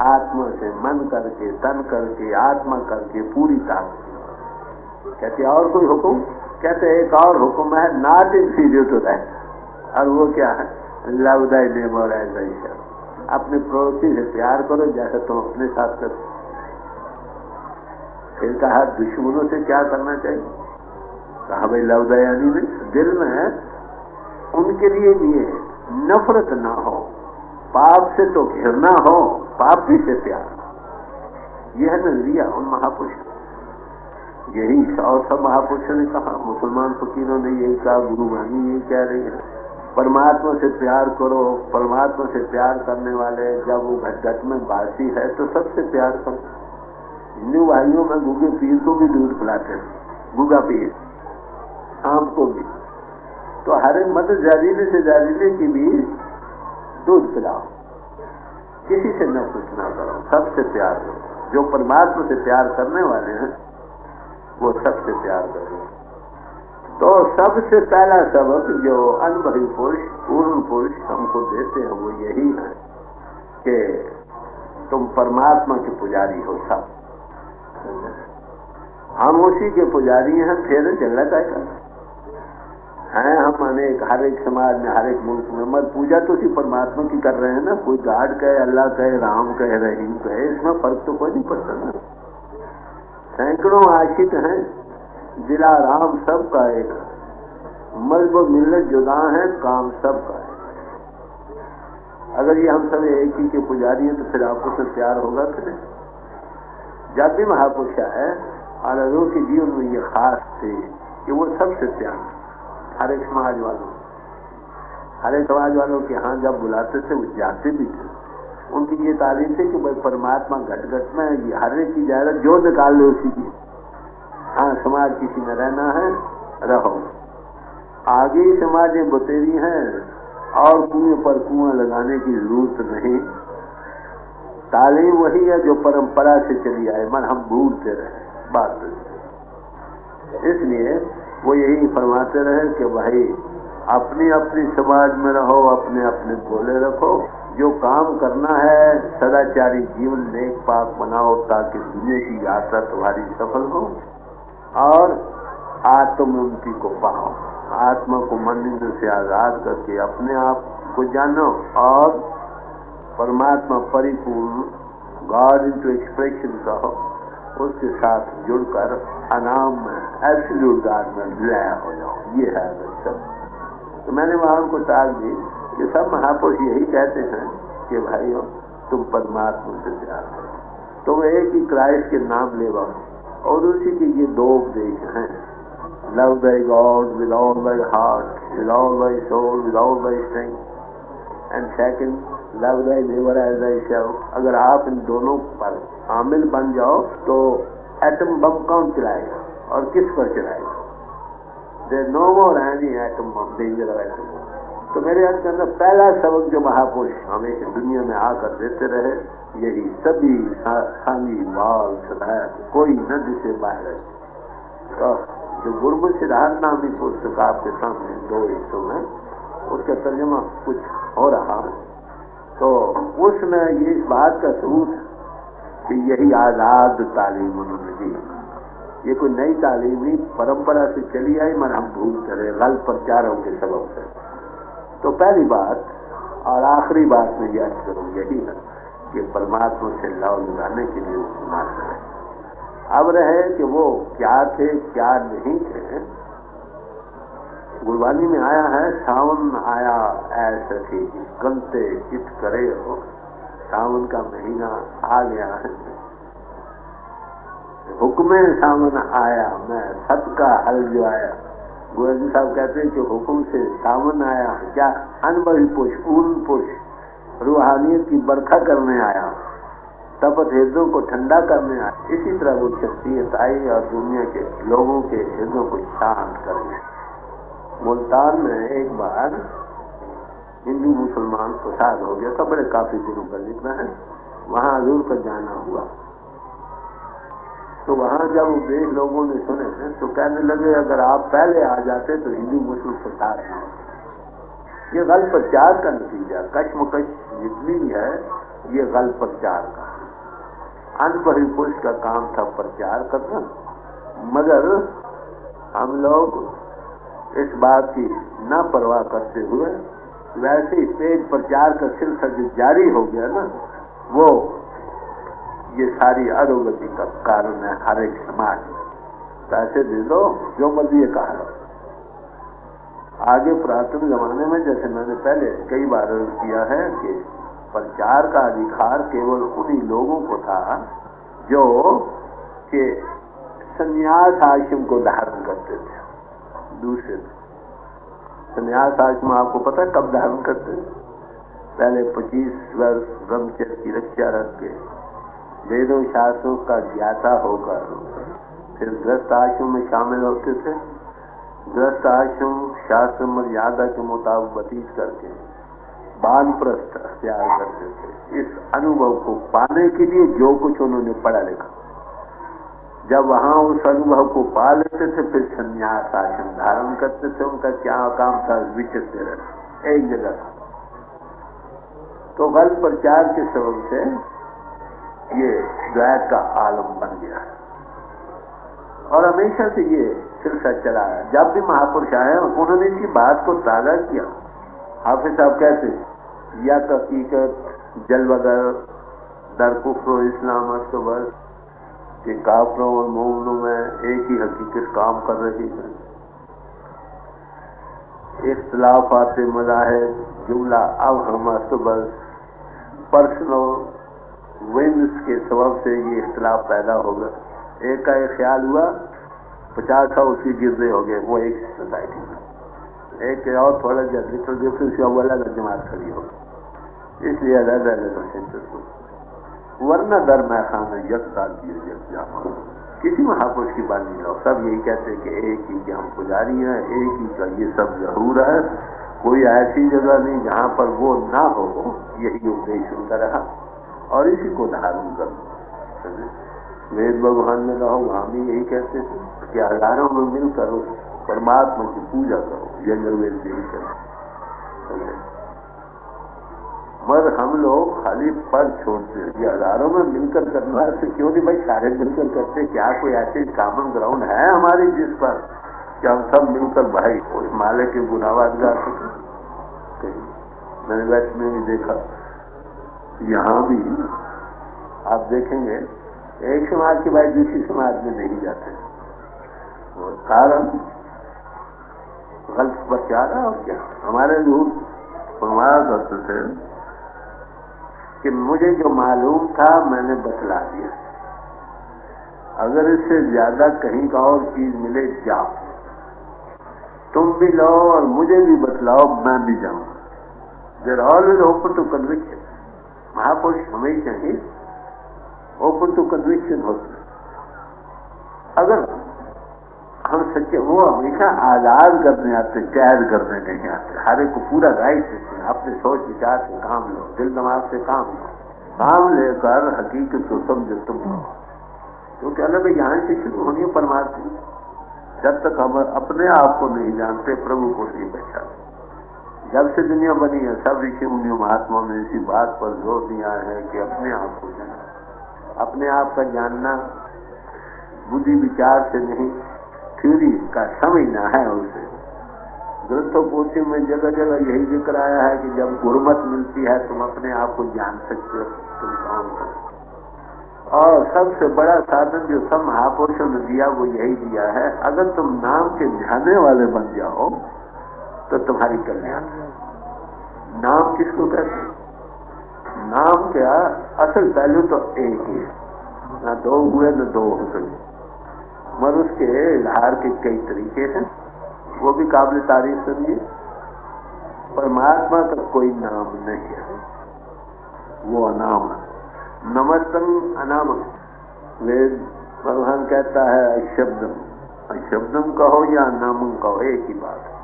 आत्मा से, मन करके, तन करके, आत्मा करके, पूरी ताकत। कहते और कोई हुक्म? कहते एक और हुक्म है, नॉट इंफीरियर टू दैट, और वो क्या है? Love thy neighbour as thyself. अपने पड़ोसी से प्यार करो जैसे तुम अपने साथ करो। फिर कहा दुश्मनों से क्या करना चाहिए? कहा भाई लव दयानी में दिल में उनके लिए भी नफरत ना हो, पाप से तो घिरना हो, पापी से प्यार। यह नजरिया उन महापुरुषों, यही और सब महापुरुषों ने कहा, मुसलमान फकीरों ने यही कहा, गुरु वाणी यही कह रही है, परमात्मा से प्यार करो। परमात्मा से प्यार करने वाले जब वो घट में बासी है तो सबसे प्यार करो। हिंदू भाइयों में गूगे पीर को भी दूध पिलाते हैं, गूगा पीर शाम को भी, तो हर मत जहरीले से जहरीले की भी दूध पिलाओ, किसी से नफरत ना करो, सबसे प्यार करो। जो परमात्मा से प्यार करने वाले हैं वो सबसे प्यार करो। तो सबसे पहला सबक जो अनुभवी पुरुष, पूर्ण पुरुष हमको देते हैं वो यही है कि तुम परमात्मा के पुजारी हो। सब हम उसी के पुजारी हैं, फिर झगड़ा क्या हैं? हम अनेक हर एक समाज में, हर एक मुल्क में, मगर पूजा तो उसी परमात्मा की कर रहे हैं ना। कोई गॉड कहे, अल्लाह कहे, राम कहे, रहीम कहे, इसमें फर्क तो कोई नहीं पड़ता ना। सैकड़ों आशिक हैं, जिला राम सबका एक, मजबूत मिलत जुदा है, काम सबका है। अगर ये हम सब एक ही के पुजारी हैं तो फिर आपस में प्यार होगा कि नहीं? जब भी महापुरुष आए आनंदों के जीवन में ये खास थे कि वो सबसे प्यार, हर एक समाज वालों के यहाँ जब बुलाते थे वो जाते भी थे। उनकी ये तारीफ थी कि भाई परमात्मा घट घट में ये हर एक की जायदाद जो निकाल लो उसी की। हाँ, समाज किसी में रहना है रहो, आगे ही समाजें बतेरी हैं और कुएं पर कुआं लगाने की जरूरत नहीं। तालीम वही है जो परंपरा से चली आए, मन हम भूलते रहे बात। इसलिए वो यही फरमाते रहे कि भाई अपनी अपनी समाज में रहो, अपने अपने भोले रखो, जो काम करना है सदाचारी जीवन नेक पाक बनाओ ताकि दुनिया की यात्रा तुम्हारी सफल हो और आत्मोन्नति को पाओ। आत्मा को मन इंद्र से आजाद करके अपने आप को जानो और परमात्मा परिपूर्ण गॉड इनटू एक्सप्रेशन कहो, उसके साथ जुड़कर अनाम में एब्सोल्यूट गॉड में विलय हो जाओ। ये है सब। तो मैंने वहां उनको ताक दी कि सब महापुरुष यही कहते हैं कि भाइयों तुम परमात्मा से प्यार करो, तुम एक ही क्राइस्ट के नाम ले आओ और उसी के ये दो उपदेश हैं, love by God with all by heart, with all by soul, with all by strength and second love by neighbour as by self. अगर आप इन दोनों पर शामिल बन जाओ तो एटम बम कौन चलाएगा और किस पर चलाएगा? There no more any atom bomb, danger of atom bomb. तो मेरे हाथ के अंदर पहला सबक जो महापुरुष हमेशा दुनिया में आकर देते रहे यही, सभी सांगी वाल सदैव कोई न जिसे बाहर। तो जो गुरमुख सिद्धार्थ नामी पुस्तक आपके सामने 2 हिस्सों में, उसका तर्जुमा कुछ हो रहा है, तो उसमें ये इस बात का सबूत कि यही आजाद तालीम उन्होंने दी। ये कोई नई तालीम नहीं, परंपरा से चली आई, मगर हम भूलते रहे गलत प्रचारों के सबब से। तो पहली बात और आखिरी बात में यह करूँ यही है कि परमात्मा से लव लगाने के लिए उपमास करें। अब रहे कि वो क्या थे क्या नहीं थे। गुरबानी में आया है, सावन आया ऐसे थी कंते चित करे हो। सावन का महीना आ गया है, हुक्मे सावन आया, मैं सबका हल जो आया। गोविंद साहब कहते हैं कि हुक्म से सावन आया, क्या अनुभवी पुरुष, पूर्ण पुरुष रूहानियत की बरखा करने आया, तपत हृदयों को ठंडा करने आया। इसी तरह वो शख्सियत आई और दुनिया के लोगों के हृदयों को शांत करने। मुल्तान में एक बार हिंदू मुसलमान फसाद हो गया था, बड़े काफी दिनों का जिक्र है। वहां हजूर का जाना हुआ, तो वहां जब देश लोगों ने सुने तो कहने लगे अगर आप पहले आ जाते तो हिंदू मुस्लिम फसाद ना होता। ये गलत प्रचार का नतीजा, कश्मकश जितनी भी है ये गलत प्रचार का। अनपढ़ पुरुष का काम था प्रचार करना, मगर हम लोग इस बात की ना परवाह करते हुए वैसे ही तेज प्रचार का सिलसिला जो जारी हो गया ना, वो ये सारी अधोगति का कारण है। हर एक समाज पैसे दे दो, जो मर्जी ये कहा लो। आगे पुरातन जमाने में जैसे मैंने पहले कई बार किया है कि प्रचार का अधिकार केवल उन्हीं लोगों को था जो कि संन्यास आश्रम को धारण करते थे। दूसरे संन्यास आश्रम आपको पता है कब धारण करते थे? पहले 25 वर्ष ब्रह्मचर्य की रक्षा रख के वेदों शास्त्रों का ज्ञाता होकर फिर गृहस्थ आश्रम में शामिल होते थे। गृहस्थ आश्रम शास्त्र मर्यादा के मुताबिक व्यतीत करके वानप्रस्थ त्याग करते थे। इस अनुभव को पाने के लिए जो कुछ उन्होंने पढ़ा लिखा, जब वहां उस अनुभव को पा लेते थे फिर संन्यास आश्रम धारण करते थे। उनका क्या काम था? विचरते रहते एक जगह। तो गलत प्रचार के सबब से ये द्वैत का आलम बन गया और हमेशा से ये सिलसिला चला है। जब भी महापुरुष आए उन्होंने इसी बात को ताज़ा किया। हाफिज साहब कहते या हकीकत जलवगर दर कुफ्र इस्लाम अस्तबस कि काफरों और मोमिनों में एक ही हकीकत काम कर रही है। इख्तिलाफात मज़ाहिब जुमला। अब हम बस पर्सनल विंस के सबब से ये इख्तिलाफ पैदा होगा। एक का एक ख्याल हुआ, 50 उसकी गिरदे हो गए, वो एक सोसाइटी में। एक और थोड़ा लिटल डिफरेंस हुआ, वो अलग जमात खड़ी हो गई। इसलिए अलग अलग सेंटर को, वरना दर मैखाना यक साल की यक जामा। किसी महापुरुष की बात नहीं लो, सब यही कहते हैं कि एक ही के हम पुजारी हैं, एक ही का ये सब जरूर है। कोई ऐसी जगह नहीं जहां पर वो ना हो। यही उपदेश उनका रहा और इसी को धारण कर। वेद भगवान में रहो, वहां भी यही कहते थे कि हजारों में मिलकर उस परमात्मा की पूजा करो। यजुर्वेद यही कहते, मगर हम लोग खाली पद छोड़ते हैं। ये हजारों में मिलकर करना से क्यों नहीं भाई, सारे मिलकर करते। क्या कोई ऐसे कॉमन ग्राउंड है हमारी जिस पर कि हम सब मिलकर भाई उस माले के गुनावाद गा सके? मैंने वेस्ट में भी देखा, यहाँ भी आप देखेंगे एक समाज के भाई दूसरी समाज में नहीं जाते। और कारण गलत प्रचार है। और क्या हमारे लोग फरमाया करते थे कि मुझे जो मालूम था मैंने बतला दिया, अगर इससे ज्यादा कहीं का और चीज मिले जाओ, तुम भी लो और मुझे भी बतलाओ, मैं भी जाऊंगा। There always open to conviction. महापुरुष हमेशा ही ओपन टू कन्विक्शन होते हैं। अगर हम सच्चे, वो हमेशा आजाद करने आते, कैद करने नहीं आते। हर एक को पूरा राइट देते हैं, अपने सोच विचार से काम लो, दिल दिमाग से काम लो, काम लेकर हकीकत को समझो तुम। क्योंकि अलग यहाँ से शुरू होनी है परमात्मा। जब तक हम अपने आप को नहीं जानते, प्रभु को नहीं पहचानते। जब से दुनिया बनी है, सब ऋषि मुनियों महात्माओं ने इसी बात पर जोर दिया है कि अपने आप को जाना। अपने आप का जानना बुद्धि विचार से नहीं, थ्योरी का समझना है उसे। ग्रंथों पोथी में जगह जगह यही जिक्र आया है कि जब गुरमत मिलती है तुम अपने आप को जान सकते हो तुम कौन हो। और सबसे बड़ा साधन जो सब महापुरुषों ने दिया वो यही दिया है, अगर तुम नाम के ध्याने वाले बन जाओ तो तुम्हारी कल्याण। नाम किसको कहते हैं? नाम क्या असल पहलू तो एक ही है, ना दो हुए न दो हो सकते, मगर उसके इजहार के कई तरीके हैं, वो भी काबिल तारीफ समझिए। परमात्मा का कोई नाम नहीं है, वो अनाम है। नमस्तंग अनामक। वेद भगवान कहता है अशब्दम, अशब्दम कहो या नामम कहो, एक ही बात है।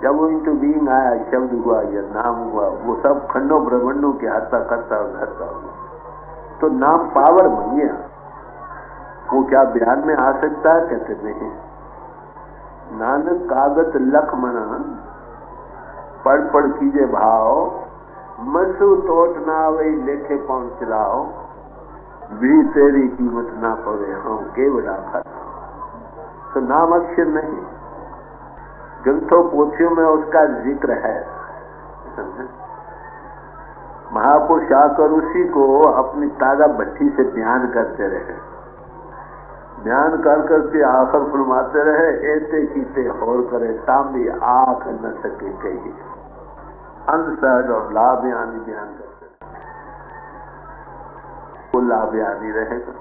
जब वो इंटू बीइंग आया, शब्द हुआ या नाम हुआ, वो सब खंडों ब्रह्मंडों की हत्या करता और धरता हुआ, तो नाम पावर बन गया। वो क्या बयान में आ सकता है? कहते नहीं। नानक कागत लखमना पढ़ पढ़ कीजे भाव, मसू तोट ना वही लेखे पहुंच चलाओ, भी तेरी कीमत ना पवे हम के बड़ा खाता। तो नाम अक्षर नहीं, ग्रंथों पोथियों में उसका जिक्र है। महापुरुष आकर उसी को अपनी ताजा भट्टी से बयान करते रहे, बयान कर करके आखिर फरमाते रहे, ऐसे कीते होर करे तांबी आंख न सके कही। अंधसहज और लाभ बयानी बयान करते रहे, वो लाभ बयानी रहेगा।